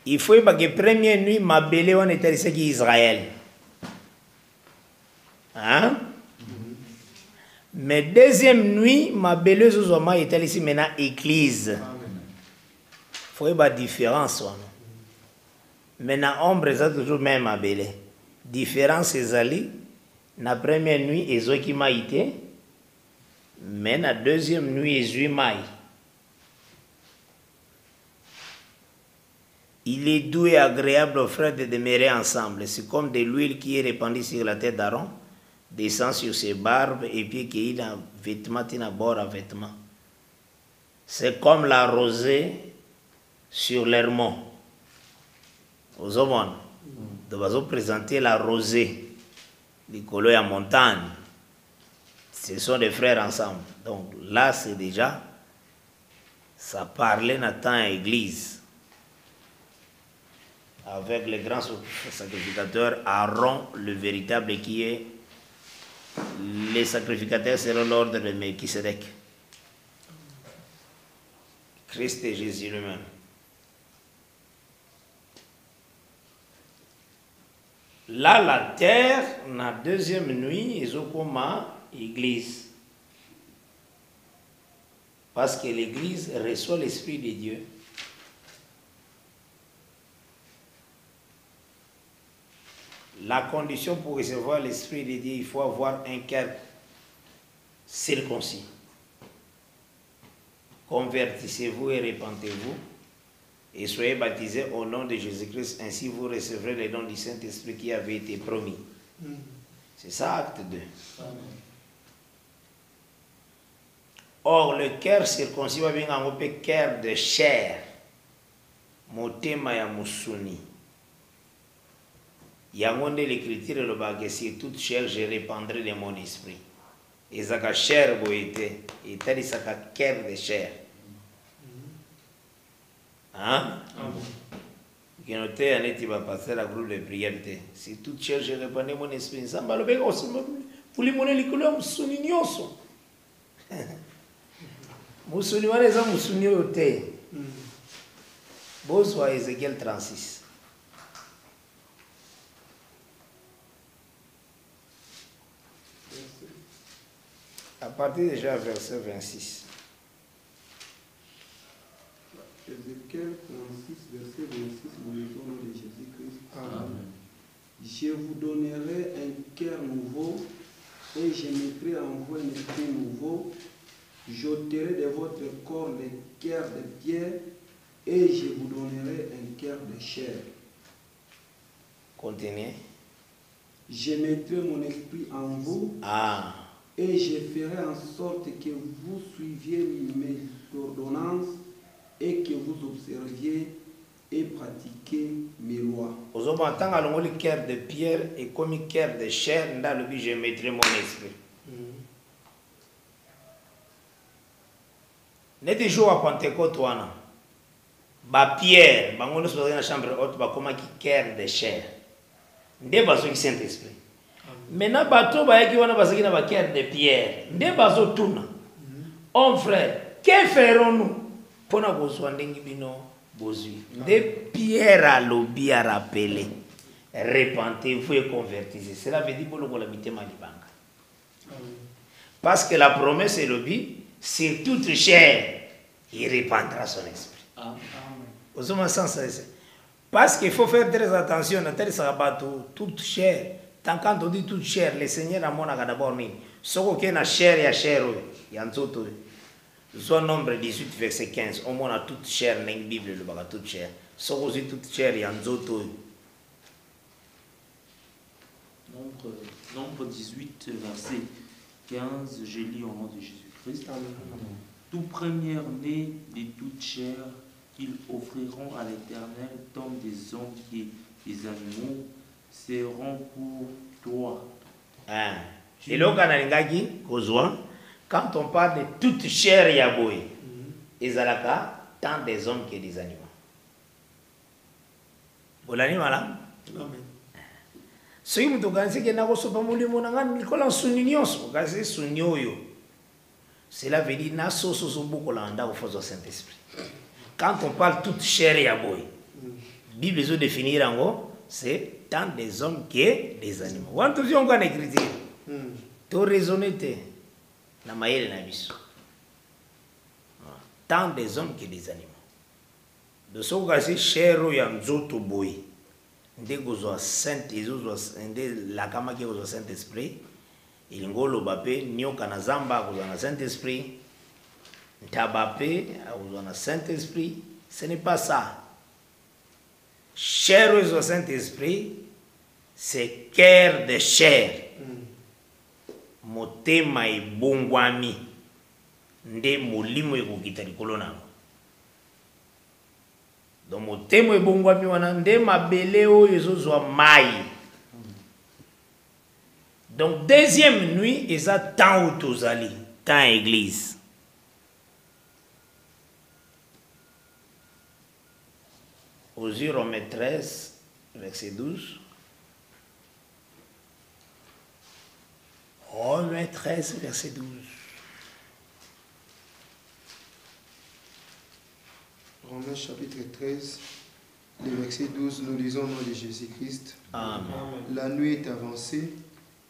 Il faut que la première nuit m'a belé on était ici Israël. Hein? Mais deuxième nuit m'a belé zomai était ici maintenant église. Il faut que la différence. Maintenant, ombre est toujours même à belé. Différence c'est ali. La première nuit, ils ont qui m'a été. Mais la deuxième nuit, ils ont maï. Il est doux et agréable aux frères de demeurer ensemble. C'est comme de l'huile qui est répandue sur la tête d'Aaron, descend sur ses barbes et puis qui est un vêtement, qui est un bord à vêtement. C'est comme la rosée sur l'Hermon. Aux hommes, nous allons présenter la rosée, les couleurs à montagne. Ce sont des frères ensemble. Donc là, c'est déjà, ça parlait dans temps à l'église. Avec les grands sacrificateurs, Aaron, le véritable qui est, les sacrificateurs seront l'ordre de Melchisedec. Christ et Jésus lui-même. Là, la terre, la deuxième nuit, ils ont comme l'église. Parce que l'église reçoit l'Esprit de Dieu. La condition pour recevoir l'Esprit de Dieu, il faut avoir un cœur circoncis. Convertissez-vous et répentez-vous. Et soyez baptisés au nom de Jésus-Christ, ainsi vous recevrez les dons du Saint-Esprit qui avait été promis. C'est ça, acte 2. Amen. Or, le cœur circoncis va bien en cœur de chair. Motema ya musuni. Yangonde l'écriture le bague, si toute chair je répandrai de mon esprit. Et ça ka chair boité, et tali ça ka cœur de chair. Hein? Qui notait un étiba passer la groupe de prière. Si toute chair je répandrai mon esprit, ça m'a le bec aussi. Pour les monnaies, les couleurs, moussuni nyoso. Moussuni, on est en moussuni au thé. Bonsoir, Ézéchiel 36. À partir déjà verset 26. Ézéchiel 36, verset 26, nous lisons au nom de Jésus-Christ. Amen. Je vous donnerai un cœur nouveau et je mettrai en vous un esprit nouveau. J'ôterai de votre corps le cœur de pierre et je vous donnerai un cœur de chair. Continuez. Je mettrai mon esprit en vous. Et je ferai en sorte que vous suiviez mes ordonnances et que vous observiez et pratiquiez mes lois. Aux hommes, en tant que le cœur de pierre et comme le cœur de chair, dans le but, je mettrai mon esprit. Neti jour à Pentecôte wana. Ba Pierre, bango nyonso bazali na chambre haute bakomaki cœur de chair. Nde bazongi Saint-Esprit. Maintenant bato bayaki wana bazaki na ba cœur de pierre. Nde bazotuna. Oh frère, que ferons-nous pour na kozwa ndenge bino bozwi? Nde Pierre alobi a rappelé. Repentez-vous et convertissez. Cela veut dire bolokola mitema libanga. Parce que la promesse est le but, c'est toute chair, il répandra son esprit. Amen. Parce qu'il faut faire très attention à tel sabato, toute chair. Tant quand on dit toute chair, le Seigneur a mon d'abord mis. Ce qui est la chair, il y a chair, il y a un autre. Soit nombre 18, verset 15. Au moins, toute chair, dans la Bible, le baga toute chair. Ce qui est toute chair, il y a un autre. Nombre 18, verset 15, je lis au nom de Jésus-Christ. Tout premier-né de toute chair qu'ils offriront à l'Éternel, tant des hommes et des animaux, seront pour toi. Et là, quand on parle de toute chair yaboé, ezalaka tant des hommes que des animaux. Bolani malam? Amen. Soki mutu kanisi ke nako sopa mulimo nanga nikola suni nyonso kasi suni oyo. Cela veut dire na soso so boko la anda au Saint-Esprit. Quand on parle toute chair yaboé, Bible zo définir ango, c'est tant des hommes que des animaux. Wan tu on kan écrire. To raisonner te na mayele na biso. Tant des hommes que des animaux. De ce cas-ci, chair ya nzoto boy. Nde gozo saint ezozo nde la kama ke gozo Saint-Esprit. Ilingolo bape nyoka na zamba gozo na Saint-Esprit. Ntabape gozo na Saint-Esprit. Ce n'est pas ça. Chair au Saint-Esprit, c'est cœur de chair. Motema ebongwami. Nde molimo ekokita likolo nango. Donc motema ebongwami wana nde mabele oyo ezozwa mai. Donc deuxième nuit, eza temps où tozali, temps église. Aux Romains 13, verset 12. Romains 13, verset 12. Romains chapitre 13, le verset 12, nous lisons au nom de Jésus-Christ. Amen. La nuit est avancée,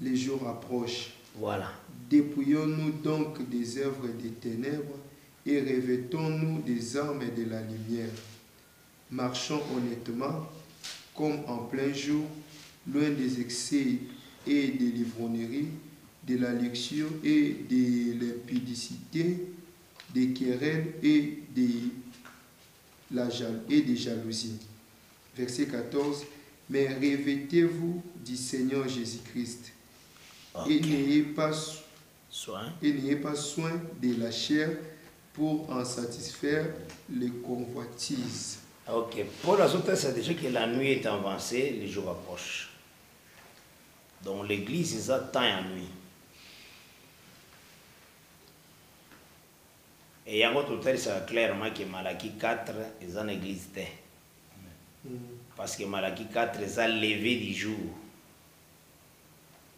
les jours approchent. Voilà. Dépouillons-nous donc des œuvres des ténèbres et revêtons-nous des armes de la lumière. Marchons honnêtement, comme en plein jour, loin des excès et des livronneries, de la luxure et de l'impudicité, des querelles et des jalousies. Verset 14. Mais revêtez-vous du Seigneur Jésus-Christ. Okay. Et n'ayez pas soin de la chair pour en satisfaire les convoitises. Ok. Pour la autres, c'est déjà que la nuit est avancée, les jours approchent. Donc l'église attend la nuit. Et il y a un autre texte clairement que Malachie 4 est en église. Parce que Malachie 4 est à lever du jour.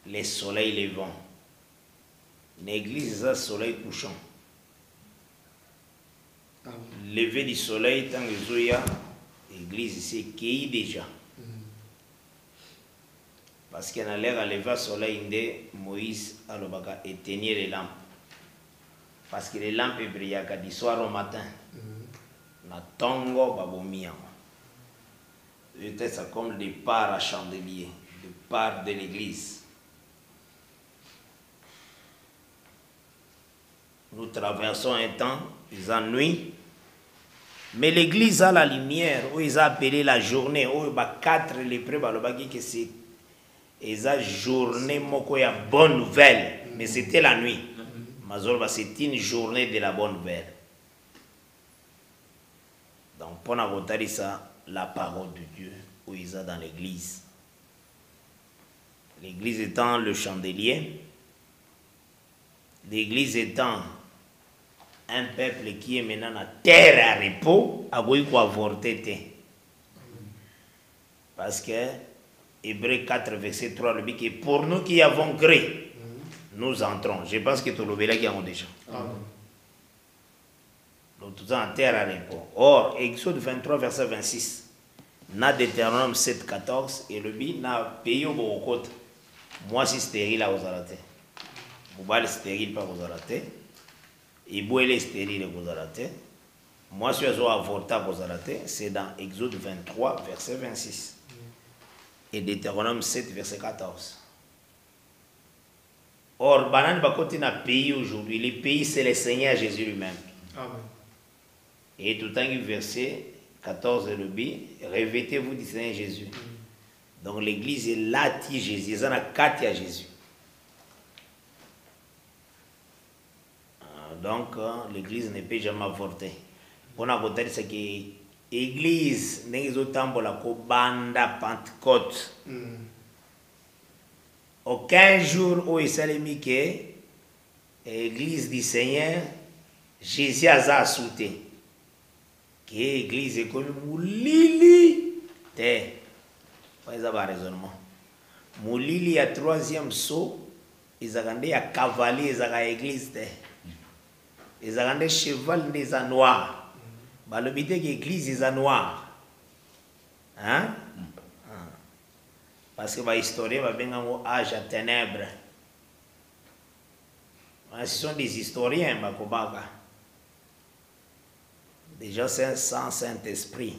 Les soleils levant. L'église est à soleil couchant. Lever du soleil, tant que Zoya, l'église c'est qui déjà. Parce qu'il y a l'air à lever le soleil, Moïse a éteindre les lampes. Parce que les lampes brillent du soir au matin. Na tongo babomia. C'est comme des parts à chandelier, des parts de l'église. Nous traversons un temps, ils ennuient. Mais l'église a la lumière, où ils ont appelé la journée, où il y a 4 lépreux, que c'est la journée, il y a bonne nouvelle. Mais c'était la nuit. C'est une journée de la bonne nouvelle. Donc, pour nous ça, la parole de Dieu, où ils sont dans l'église. L'église étant le chandelier, l'église étant un peuple qui est maintenant à terre à repos, a voulu avorter. Parce que Hébreux 4, verset 3, le dit que pour nous qui avons gré, nous entrons. Je pense que tout le monde qui a déjà. Donc tout ça en terre à repos. Or, Exode 23, verset 26, na Deutéronome 7, 14, et le dit, na pays au Bokot, moi si stérile à Ozalate. Boubal stérile par Ozalate. Et Bouélé stérile à Ozalate. Moi si je suis avorté à Ozalate, c'est dans Exode 23, verset 26. Et Deutéronome 7, verset 14. Or, Banan Bakoti n'a pays aujourd'hui. Le pays, c'est le Seigneur Jésus lui-même. Amen. Et tout en verset 14 le dit, revêtez-vous du Seigneur Jésus. Donc l'église est là, Jésus. Il y a quatre à Jésus. Donc l'église ne peut jamais avorter. Pour nous dire c'est que l'église n'est pas la banda Pentecôte. Aucun jour où il s'est mis que l'église du Seigneur, Jésus a sauté. Que l'église est comme Moulili. Pas un raisonnement. Moulili a troisième saut. Ils ont gardé à cavalier, ils ont l'église. Ils ont gardé cheval des noirs. Le but est que l'église est noire. Hein? Parce que l'historien va bien en âge à ténèbres. Ce sont des historiens, des gens sans Saint-Esprit.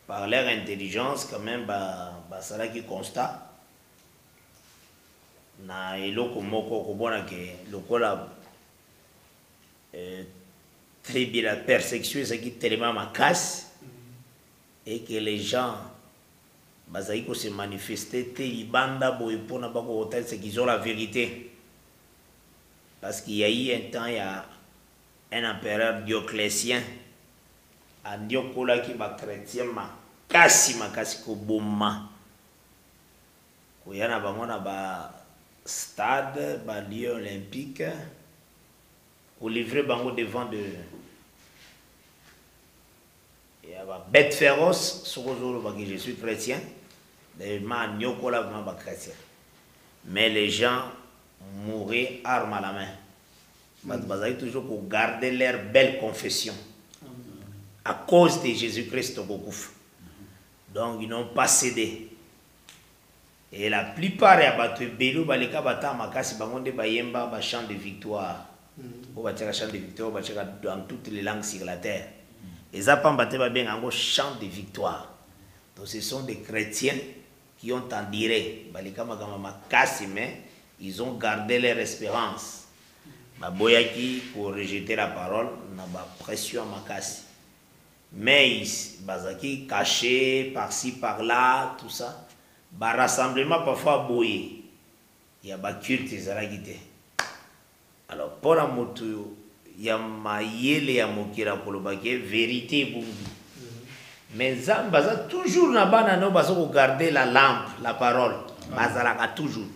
Par leur intelligence, quand même, c'est là qui constate. Na eloko moko kobona ke lokola très bien la persécution c'est qui tellement ma casse et que les gens bazaki se manifester te ibanda boy pona bako hôtel c'est qu'ils ont la vérité parce qu'il y a eu un temps il y a un empereur Dioclétien andiokola ki ba chrétien makasi ko bomma ko yana bango na ba stade ba lieu olympique ou livrer bango devant de il y a ba bête féroce sur que je suis chrétien des man nyokola vraiment ba chrétien mais les gens mouraient armes à la main bazali toujours pour garder leur belle confession à cause de Jésus-Christ au Gouf. Donc ils n'ont pas cédé. Et la plupart ya bato belo baleka bata makasi bangonde bayemba ba chant de victoire. On va dire chant de victoire, on va dire dans toutes les langues sur la terre. Et ça pas battre ba bien en chant de victoire. Donc ce sont des chrétiens qui ont en direct baleka magama makasi mais ils ont gardé leur espérance. Baboyaki pour rejeter la parole na ba pression makasi. Mais bazaki caché par-ci par-là tout ça. Ba rassemblement parfois boyé. Il y a ba culte ezalaki. Alors pour la moto ya mayele ya mokira kolobaki vérité bungi. Mais baza toujours na bana no bazo garder la lampe, la parole. Bazalaka toujours.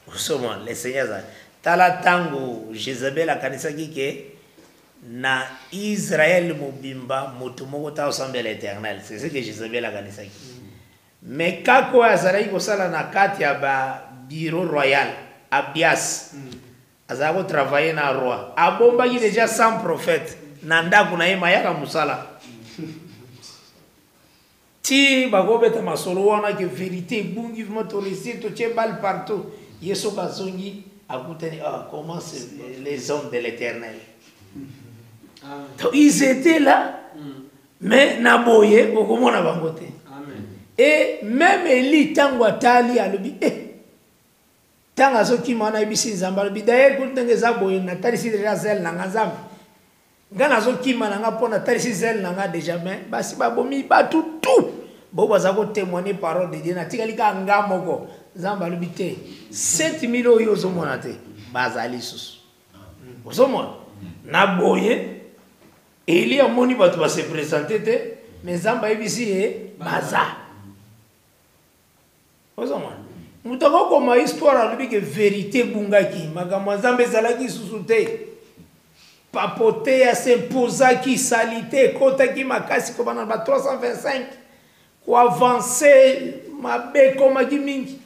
Osoma le Seigneur tala tango Jézabel akanisaki ke na Israël mobimba moto moko ta ensemble l'éternel. C'est ce que Jézabel akanisaki. Mais kako azalaki kosala na kati ya ba bureau royal Abias azako travailler na roi abombaki déjà 100 prophètes na ndako na ye mayaka musala ti bakobeta masolo wana ke vérité bungi motorisé to tchebal partout yeso bazongi akutani comment c'est les hommes de l'éternel. Donc ils étaient là mais naboye okomona bangote. Et même Eli tango atali alobi tanga soki mana ibisi nzamba alobi d'ailleurs pour tengeza boye na talisi déjà zel na nzambe ngana soki mana nga pona talisi zel na nga déjà mais basi babomi ba tout bo bazako témoigner parole de Dieu na tikali ka ngamoko nzamba alobi te 7000 oyo zomona te bazali susu ozomona na boye Eli amoni batu ba se présenter te mais nzamba ibisi baza Moutako comme histoire alobi que vérité bungaki makambo nzambe ezalaki susu te papoter ya s'imposa qui salité kota qui makasi ko bana ba 325 ko avancer mabe comme qui mingi.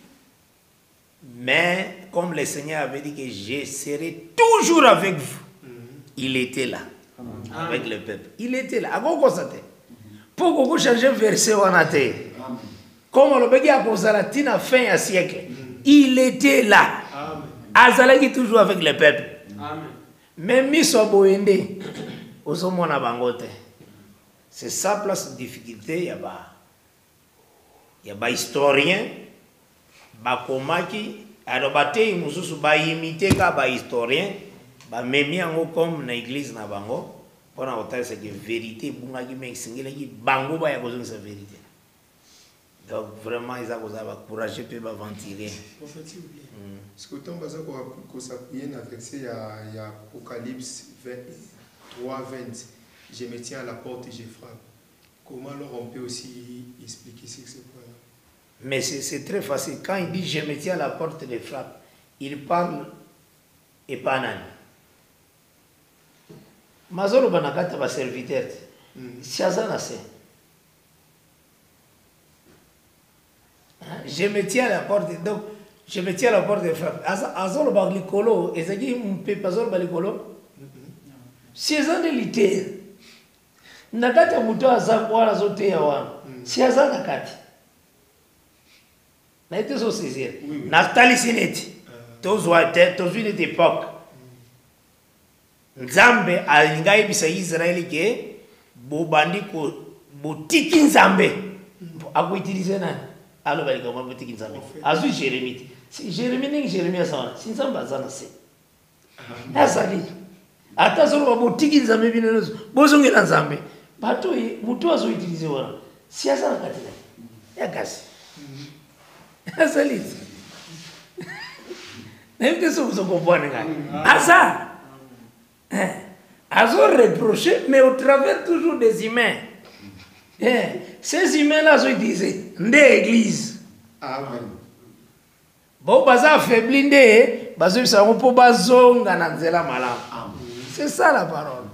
Mais comme le Seigneur avait dit que je serai toujours avec vous, il était là avec le peuple. Il était là. Pourquoi vous changez verset comme le bégi a posé la tina fin à siècle, il était là. Azalaki toujours avec le peuple. Même miso boende osomona bangote. C'est ça place difficulté ya ba historien ba komaki arobate mususu ba imiter ka ba historien ba memi yango comme na église na bango pona otala c'est que vérité bungaki mais singeli bango ba ya kozonga sa vérité. Donc vraiment ils ont courageux peut ba ventiler. Parce que tant baza ko s'appuyer na verset il y a Apocalypse 3:20. Je me tiens à la porte et je frappe. Comment alors on peut aussi expliquer ce point-là? Mais c'est très facile. Quand il dit je me tiens à la porte et je frappe, il parle et pas nan. Mazolo banakata ba serviteur. Siazana c'est. Je me tiens à la porte, donc je me tiens à la porte et frappe. Azolo baglikolo, ezaki mpe pazolo balikolo. Siazana lité. Nakata muto azakwa zote ya wana. Siazana kati. Na été so saisir. Naftali sineti. Tozwa une époque. Nzambe alingai bisa Israeli ke bobandi ko botiki nzambe. Ako utiliser nani? Alors, il comment botiki nzambe. Azu Jérémie. Si Jérémie ni Jérémie ça. Si nzambe azana se. Azali. Ata solo ba botiki nzambe binezo. Bozongela nzambe. Bato yi muto azo utiliser wana. Si azana katila. Ya kasi. Azali. Même que ça vous comprenez. Asa. Azo reproché mais au travers toujours des humains. Ces humains-là sont utilisés dans l'église. Amen. Bon, baza affaibli nde, bazo bisango po bazonga na nzela malamu. C'est ça la parole.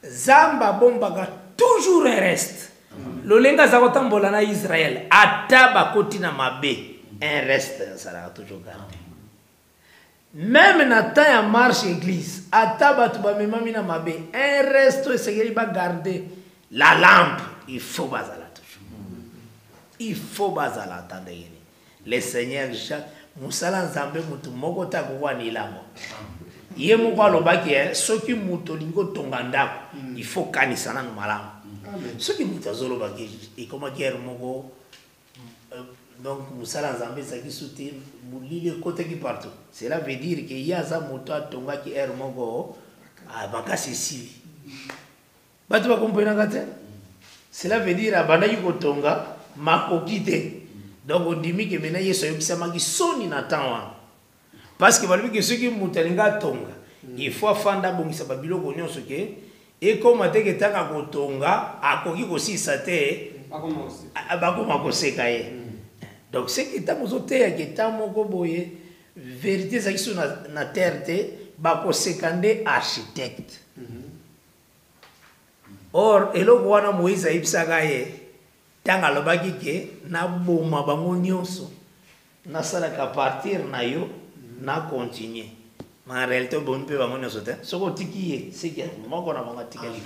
Zamba bombaka toujours un reste. Lolenga za kotambola na Israël, ata bakoti na mabe, un reste ça toujours gardé. Même na temps ya marche église, ata batu ba memami na mabe, un reste c'est ba garder la lampe, il faut bazala toujours. Il faut bazala attendre. Le Seigneur Jacques musala nzambe mutu moko ta ko wani lamo. Ye moko alobaki soki mutu lingo tonga ndako, il faut kanisana na malamu. Soki mutu azolobaki et comment dire moko donc musala nzambe saki souti mulile côté qui partout. Cela veut dire que yaza mutu atonga ki moko bakasi sili. Batu ba comprendre kate? Cela veut dire abandaki kotonga makokite. Donc on dit que maintenant yeso yobisama ki soni na temps. Parce que balobi que ceux qui mutalinga tonga, il faut fanda bongisa babiloko nyonso ke et comme ateke taka kotonga akoki kosisa te bakoma koseka ye. Donc c'est que tamozote ya keta moko boye vérité ça qui sont na terre te bakosekande architecte. Or eloko wana Moïse ayibisaka ye tanga lobaki ke na boma bango nyonso na salaka partir na yo na continuer. Mais en réalité bon pe bango nyonso te soko tikiye c'est que moko na bango tikali.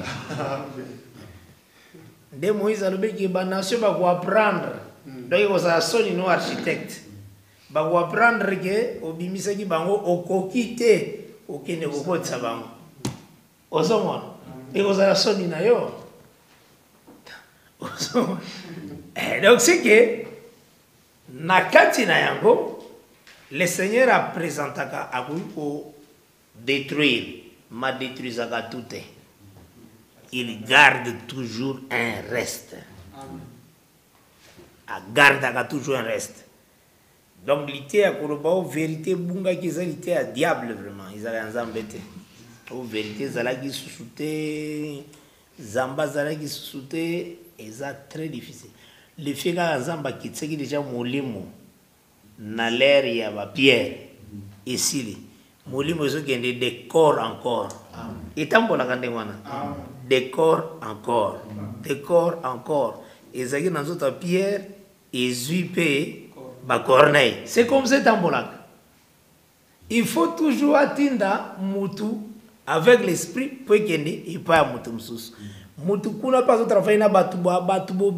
De Moïse alobaki ba nation ba ko apprendre donc il was soni no architecte ba ko apprendre ke obimisaki bango okokite okene kokotsa bango ozomona. Et vous avez sonné nayo. Donc c'est que nakati na yango le Seigneur a présenté à vous détruire, ma détruisaka tout. Il garde toujours un reste. A garde toujours un reste. Donc l'ité à Koroba vérité bunga qui l'ité à diable vraiment, ils allaient en embêter. En vérité, zalaki sousouté, zamba zalaki sousouté, et ça très difficile. Le fait que zamba qui tseki déjà molimo na l'air ya ba pierre ici molimo zo kende de corps encore etambolaka ndenge wana de corps en corps de corps en corps ezalaki na nzoto ya Pierre ezwi mpe bacorneille. C'est comme ça etambolaka. Il faut toujours atinda mutu avec l'esprit po ekende epai ya mutu mosusu. Mutu kuna pas travailler na batubo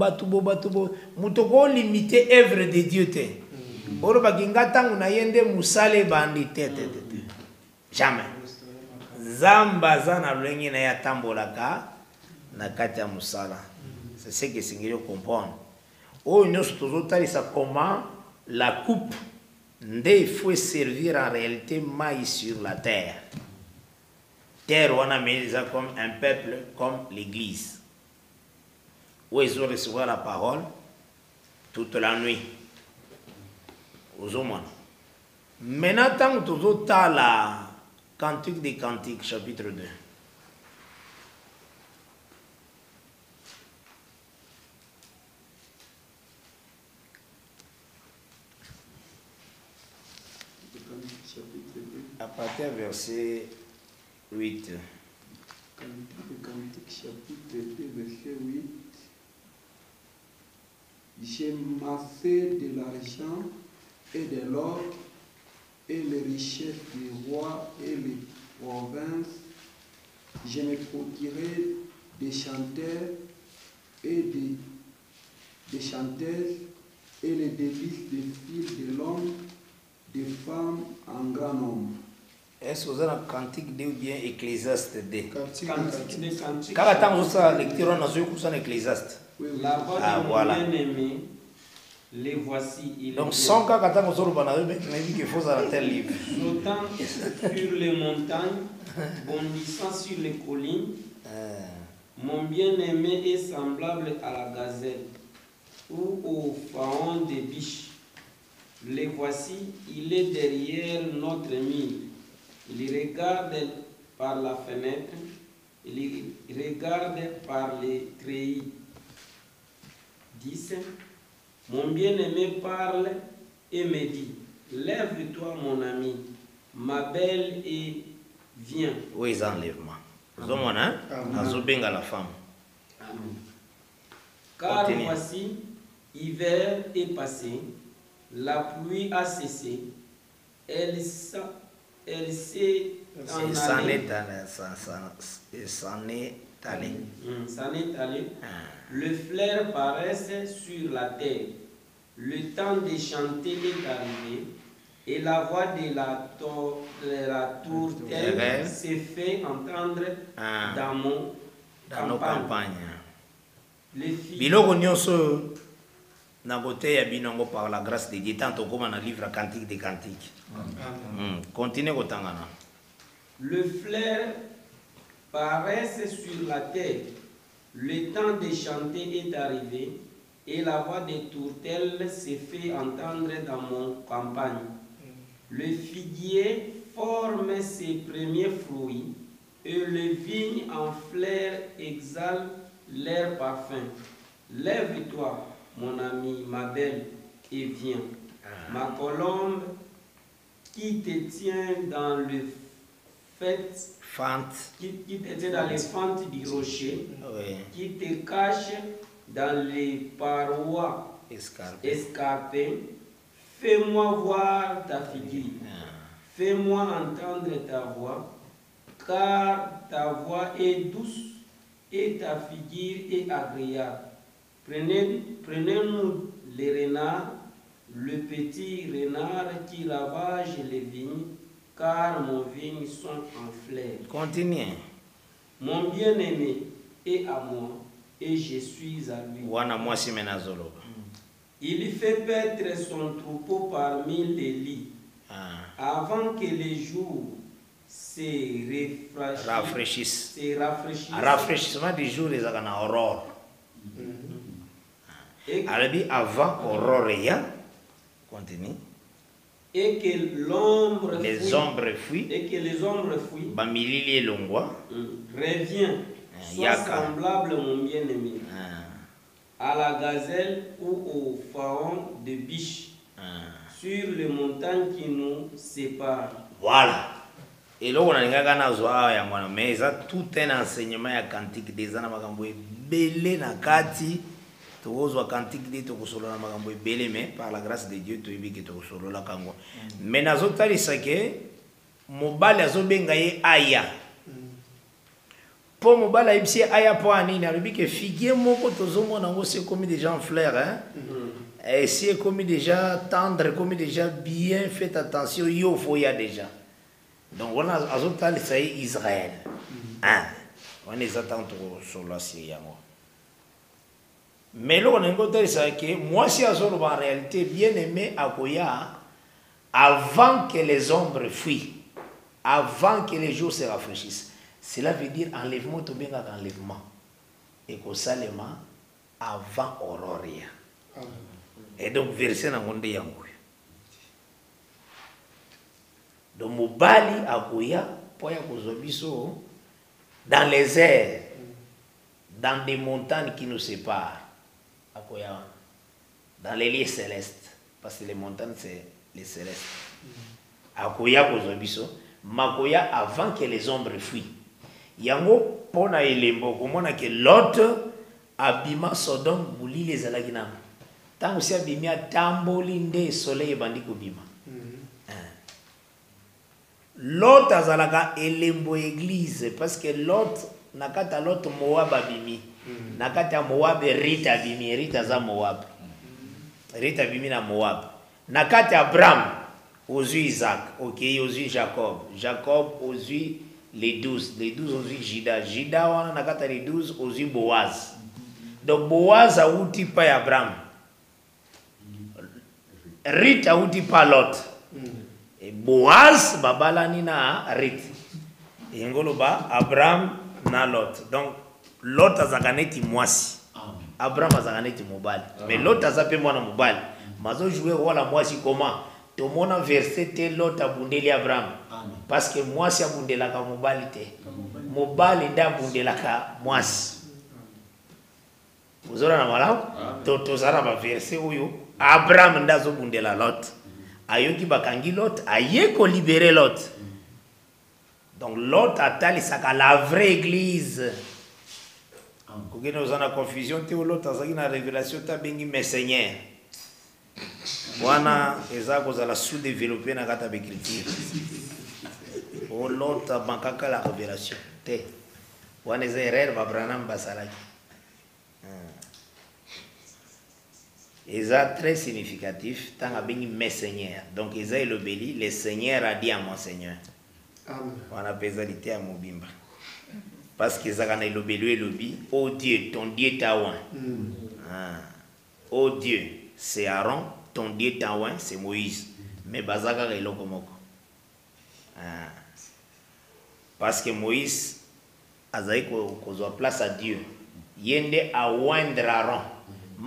mutu ko limiter œuvre de Dieu te. Oro bakinga tangu na yende musale bandi te. Jamais. Zamba zana lwengi na ya tambolaka na kati ya musala. C'est ce que singeli comprendre. Oh nyonso tozotalisa comment la coupe il faut servir en réalité maïs sur la terre. Terre, on a mis ça comme un peuple, comme l'église. Où ils ont recevoir la parole toute la nuit. Aux hommes. Maintenant, tant que tu as la Cantique des Cantiques, chapitre 2. À partir du verset 8. Cantique chapitre 2, verset 8. J'ai massé de l'argent et de l'or et les richesses des rois et les provinces. Je me procurerai des chanteurs et des chanteuses et les délices des fils de l'homme, des femmes en grand nombre. Est-ce que vous avez un cantique de ou bien Ecclésiaste 2? Cantique. Quand attends ça lecture on a joué comme ça Ecclésiaste. La voix de mon bien-aimé, les voici. Donc sans cas attends on sort banane mais tu m'as dit qu'il faut ça tel livre. Sautant sur les montagnes, bondissant sur les collines, mon bien-aimé est semblable à la gazelle ou au faon des biches. Les voici, il est derrière notre mur. Il regarde par la fenêtre, il regarde par les treillis. 10. Mon bien-aimé parle et me dit, lève-toi mon ami, ma belle, et viens. Où est l'enlèvement? Vous avez hein? Azobenga la femme. Amen. Car Continue. voici, hiver est passé, la pluie a cessé, elle s'est en allée. S'en est allé. S'en est allé. Le flair paraisse sur la terre. Le temps de chanter est arrivé. Et la voix de la tourtelle s'est fait entendre dans nos campagnes. Les filles. Biloko nyonso na côté ya binongo par la grâce de Dieu tant comme dans le livre Cantique des Cantiques. Continue kotangana. Le flair paraisse sur la terre. Le temps de chanter est arrivé et la voix des tourtelles s'est fait entendre dans mon campagne. Le figuier forme ses premiers fruits et le vigne en fleurs exhale leur parfum. Lève-toi, mon ami, ma belle, et viens. Ma colombe qui te tient dans le qui te tient dans les fentes du rocher, qui te cache dans les parois escarpées, fais-moi voir ta figure, fais-moi entendre ta voix, car ta voix est douce et ta figure est agréable. Prenez-nous les renards, le petit renard qui ravage les vignes, car nos vignes sont en fleurs. Continue. Mon bien-aimé est à moi et je suis à lui. Il fait paître son troupeau parmi les lits. Avant que les jours se rafraîchissent. Rafraîchissement du jour les en aurore. Avant aurore, continue. Et que l'ombre les ombres fuient. Et que les ombres fuient. Bamilili et longwa. Reviens. Sois semblable, mon bien-aimé, à la gazelle ou au faon de biche sur les montagnes qui nous séparent. Voilà. Et là, on a un mais ça tout un enseignement à cantique des ans, belé na kati, tozo cantique de tokosolo na makambo belé, mais par la grâce de Dieu, tu es que tokosolo la kango. Mais na zotali sake, mobali azobenga ye aya. Pour mobali ibsi aya po anini, alobi que figuier moko tozomo nango c'est comme des gens fleurs, hein. Et c'est comme déjà tendre, comme déjà bien, faites attention, yo faut y a déjà. Donc on a ajouté ça Israël. On les attend sur la Syrie. Mais là on a entendu ça que moi si Azor en réalité bien aimé Akoya avant que les ombres fuient, avant que les jours se rafraîchissent. Cela veut dire enlèvement to bien enlèvement. Et que salema avant aurore. Et donc verset na ngonde yango. Donc mobali akoya poya kozobiso dans les airs, dans des montagnes qui nous séparent. Akoya dans les lieux célestes, parce que les montagnes c'est les célestes. Akoya kozobiso makoya avant que les ombres fuient. Yango pona elembo komona que Lot abima Sodome buli les alagina. Tant aussi abimia tamboli nde soleil bandi kobima. Lot azalaka elembo église parce que Lot nakata Lot Moab abimi. Nakata Moab Rita abimi, Rita za Moab. Rita abimi na Moab. Nakata Abraham Ozui Isaac, OK, Ozui Jacob. Jacob Ozui les 12 Ozui Juda. Juda wana nakata les 12 Ozui Boaz. Donc Boaz a outi pa Abraham. Rita outi pa Lot. Et Boaz babalani na Rit. Et ngoloba Abraham na Lot. Donc Lot azakaneti mwasi. Abraham azakaneti mobali. Mais Lot azape mwana mobali. Mazo jouer wala mwasi comment? To mona verset te Lot abundeli Abraham. Parce que mwasi abundelaka mobali te. Mobali nda abundelaka mwasi. Uzora na malamu? To zara ba verset uyu Abraham nda zobundela Lot. Ayoki bakangi Lot, ayeko libérer Lot. Donc Lot atali saka la vraie église. Koukene ozana confusion te Lot azaki na révélation ta bengi mes seigneurs. Wana eza kozala sous-développé na kata d'écriture. O Lot bankaka la révélation te. Wana eza erreur ba Branham basalaki. Eza très significatif, tant à béni mes seigneurs. Donc Eza et le béli, le Seigneur a dit à mon Seigneur. Amen. On a pesalité à Mobimba. Parce que Eza kana le béli et le bi, oh Dieu, ton Dieu taouin. Oh Dieu, c'est Aaron, ton Dieu taouin, c'est Moïse. Mais Bazaka est lokomoko. Parce que Moïse a kozwa place à Dieu. Yende a oindre Aaron.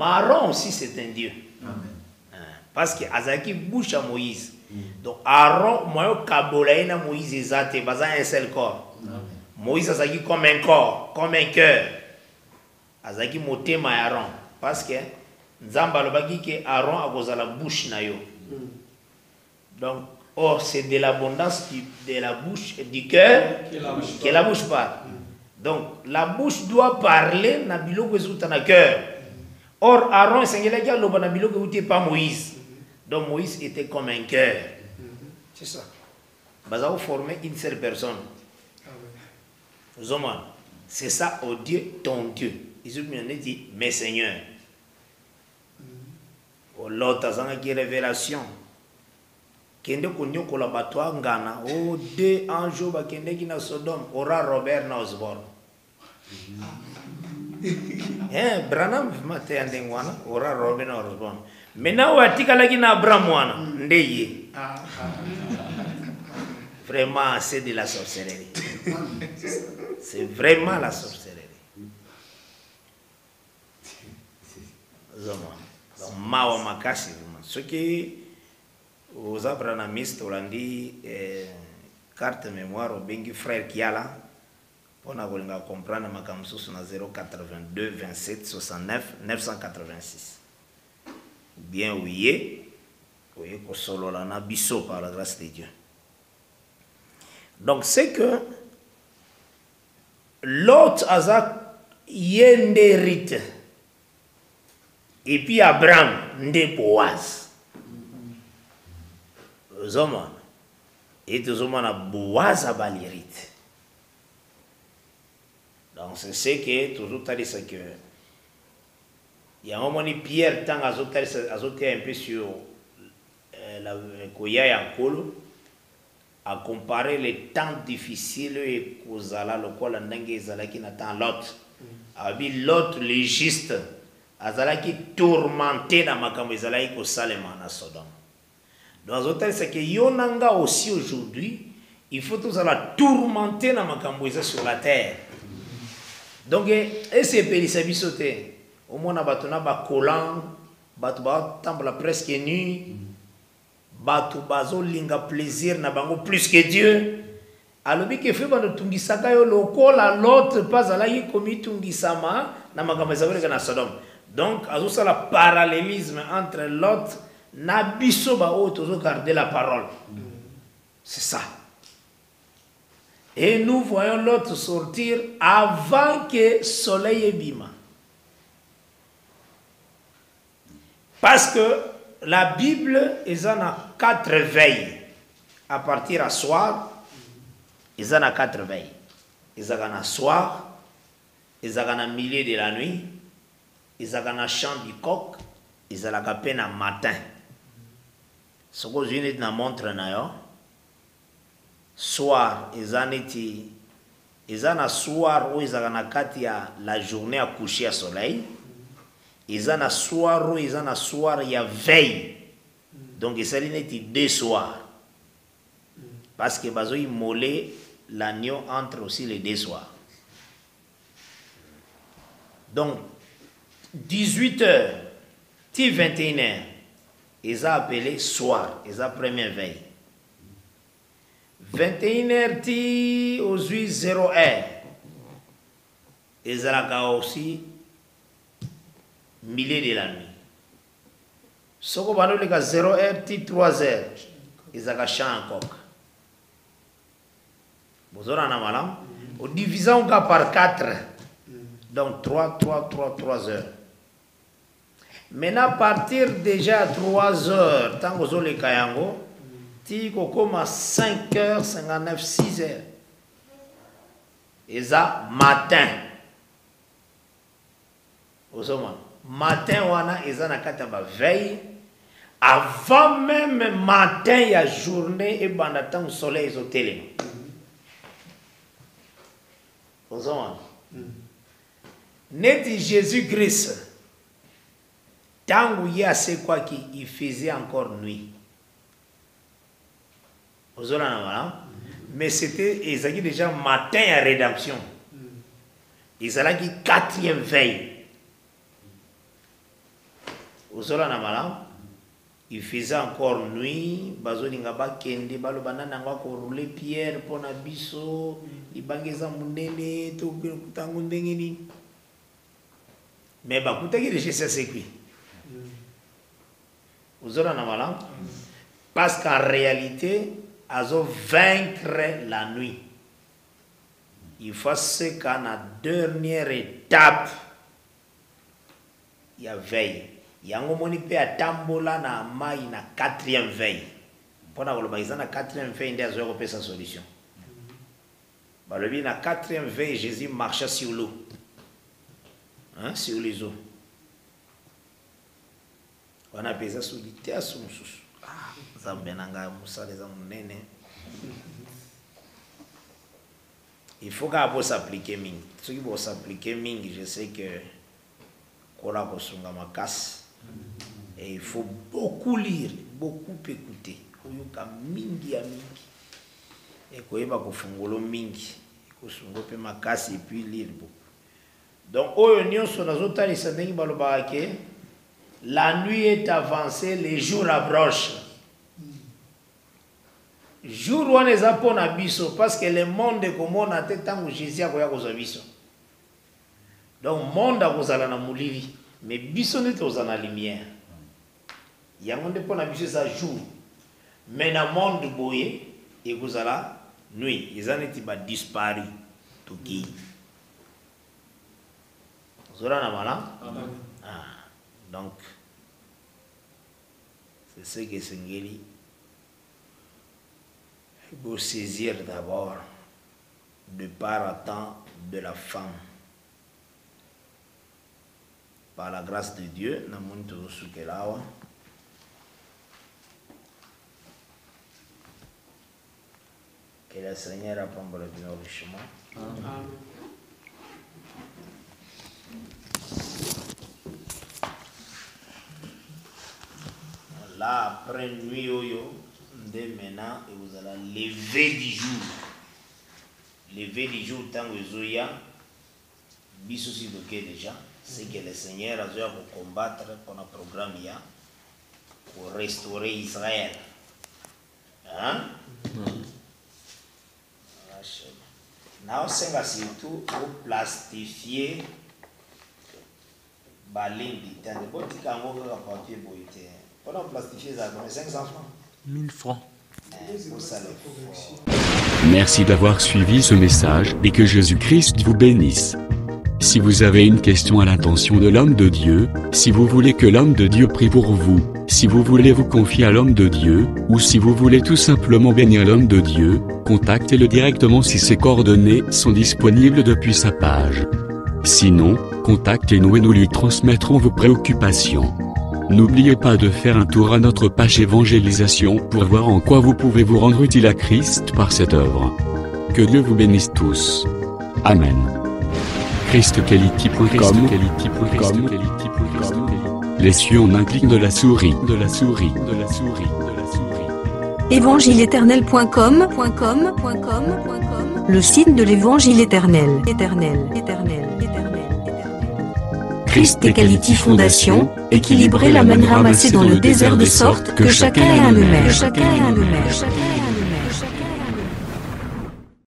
Aaron aussi c'est un Dieu. Parce que Azaki bouche à Moïse. Donc Aaron, moi kabolaina Moïse ezate, baza un seul corps. Moïse Azaki comme un corps, comme un cœur. Azaki motema Aaron. Parce que Nzamba lobaki que Aaron a cause la bouche na yo. Donc or c'est de l'abondance de la bouche et du cœur que la bouche parle. Donc la bouche doit parler na biloko ezuta na cœur. Or, Aaron n'était pas Moïse. Donc, Moïse était comme un cœur. C'est ça. Bazao formait une seule personne. Zoma. C'est ça, oh Dieu, ton Dieu. Ils ont dit, mes seigneurs. Oh, l'autre, ça qui révélation. Kende konyo kolabatwa ngana. Oh, deux anges, kende qui na Sodome. Ora Robert na Osborne. Branham mate andengwana ora Robin Osborne. Maintenant watika lagi na Abraham wana ndeye. Vraiment c'est de la sorcellerie. C'est vraiment la sorcellerie. Zoma. Donc mawa makasi vraiment. Ce qui aux abrahamistes on dit carte mémoire au bengi frère Kiala. On a voulu comprendre ma kamsusu na 082 27 69 986. Bien oui, ko solo la na biso par la grâce de Dieu. Donc c'est que Lot aza yenderite et puis Abraham nde Boaz. Zoma et tozomana Boaz abalirite. Donc c'est ce que toujours tali c'est que il y a un moment Pierre tant azoté un peu sur la koya ya kolo à comparer les temps difficiles et kozala lokola ndenge ezalaki na temps Lot. Abi Lot le juste azalaki tourmenté na makambo ezalaki kosalema na Sodome. Donc c'est que yonanga aussi aujourd'hui, il faut tous la tourmenter na makambo sur la terre. Donc c'est pelisa bisote. Au moins batona ba collant, batu ba tamba presque nu. Batu bazo linga plaisir na bango plus que Dieu. Alobi ke fe bando tungisaka yo lokola l'autre pas ala yi komi tungisama na makambo ezabeleka na Sodome. Donc azosa la parallélisme entre l'autre na biso ba o tozo garder la parole. C'est ça. Et nous voyons l'autre sortir avant que soleil ébima. Parce que la Bible, ils en a 4 veilles. À partir à soir, ils en a 4 veilles. Ils en a soir, ils en a milieu de la nuit, ils en a chant du coq, ils en a peine à matin. Ce que je viens de montrer, soir, ils en a soir où ils en a la journée à coucher à soleil. Ils en a soir où ils en a soir il y a veille. Donc ils sont 2 soirs. Parce que bazo il molé l'agneau entre aussi les 2 soirs. Donc 18h, 21h, ils ont appelé soir, ils ont première veille. 21h aux 0h, ils ont aussi milieu de la nuit. Soko bano le 0h 3h, ils ont chant en coq. Vous aurez un malam. Au divisant par 4. Donc 3 heures. Maintenant, à partir déjà à 3 heures, tant que vous avez le kayango, tu comme à 5h59, 6h. Et ça, matin. Vous avez matin, wana, et ça, na kataba veille. Avant même matin, il y a journée et pendant le soleil est au télé. Vous avez net Jésus-Christ. Tant où il y a c'est quoi qu'il faisait encore nuit. Vous avez mais c'était exactement déjà matin à rédemption. Ils allaient qui 4e veille. Vous avez il faisait encore nuit. Bazolinga ba kende balo banana ngwa ko rouler pierre pour na biso. Ibangeza munene to tangu ndengeni. Mais bah kutaki de chez c'est qui. Vous avez un parce qu'en réalité, ils ont vaincre la nuit. Il faut ce qu'à la dernière étape, il y a veille. Il y a un moment où il y a tambola na mai na 4e veille. Pendant que ils ont la 4e veille, ils ont sa solution. Le bien la 4e veille, Jésus marchait sur l'eau, hein, sur les eaux. On a besoin de solitaire sur nous. Il faut qu'on s'applique ming. Ceux qui vont s'appliquer ming, je sais que Kola Kosunga ma casse. Et il faut beaucoup lire, beaucoup écouter. Koyoka mingi ya mingi. Et koyeba kofungolo mingi. Kosungo pe ma casse et puis lire beaucoup. Donc oyo nyonso nazotalisa ndenge balobaka ke la nuit est avancée, les jours approchent. Jour où on est pour abisso parce que le monde est comme on a été tant que Jésus a koya koza biso. Donc monde a kozala na mulili, mais biso n'est kozala na lumière. Yango nde pour abisso ça jour. Mais na monde boye et kozala nuit ils en étaient disparu tout qui Zora Namala. Donc c'est ce que Sengeli il faut saisir d'abord de part à temps de la femme. Par la grâce de Dieu, que le Seigneur apprenne le bien richement. Amen. Là, après nuit, dès maintenant, et vous allez lever du jour. Lever du jour, tant que vous avez bisous déjà, c'est que le Seigneur a besoin de combattre pour un programme pour restaurer Israël. Hein? Now, c'est surtout pour plastifier Balim du temps. De bon, tu as un papier pour pendant plastifier ça, 500 francs. 1000 francs. Merci d'avoir suivi ce message et que Jésus-Christ vous bénisse. Si vous avez une question à l'intention de l'homme de Dieu, si vous voulez que l'homme de Dieu prie pour vous, si vous voulez vous confier à l'homme de Dieu, ou si vous voulez tout simplement bénir l'homme de Dieu, contactez-le directement si ses coordonnées sont disponibles depuis sa page. Sinon, contactez-nous et nous lui transmettrons vos préoccupations. N'oubliez pas de faire un tour à notre page évangélisation pour voir en quoi vous pouvez vous rendre utile à Christ par cette œuvre. Que Dieu vous bénisse tous. Amen. ChristQuality.com. Les cieux en un clic de la souris. Évangile-éternel.com. Le site de l'Évangile éternel. Christ Equality Fondation, équilibrer la manne ramassée dans le désert de sorte que chacun ait un eumère.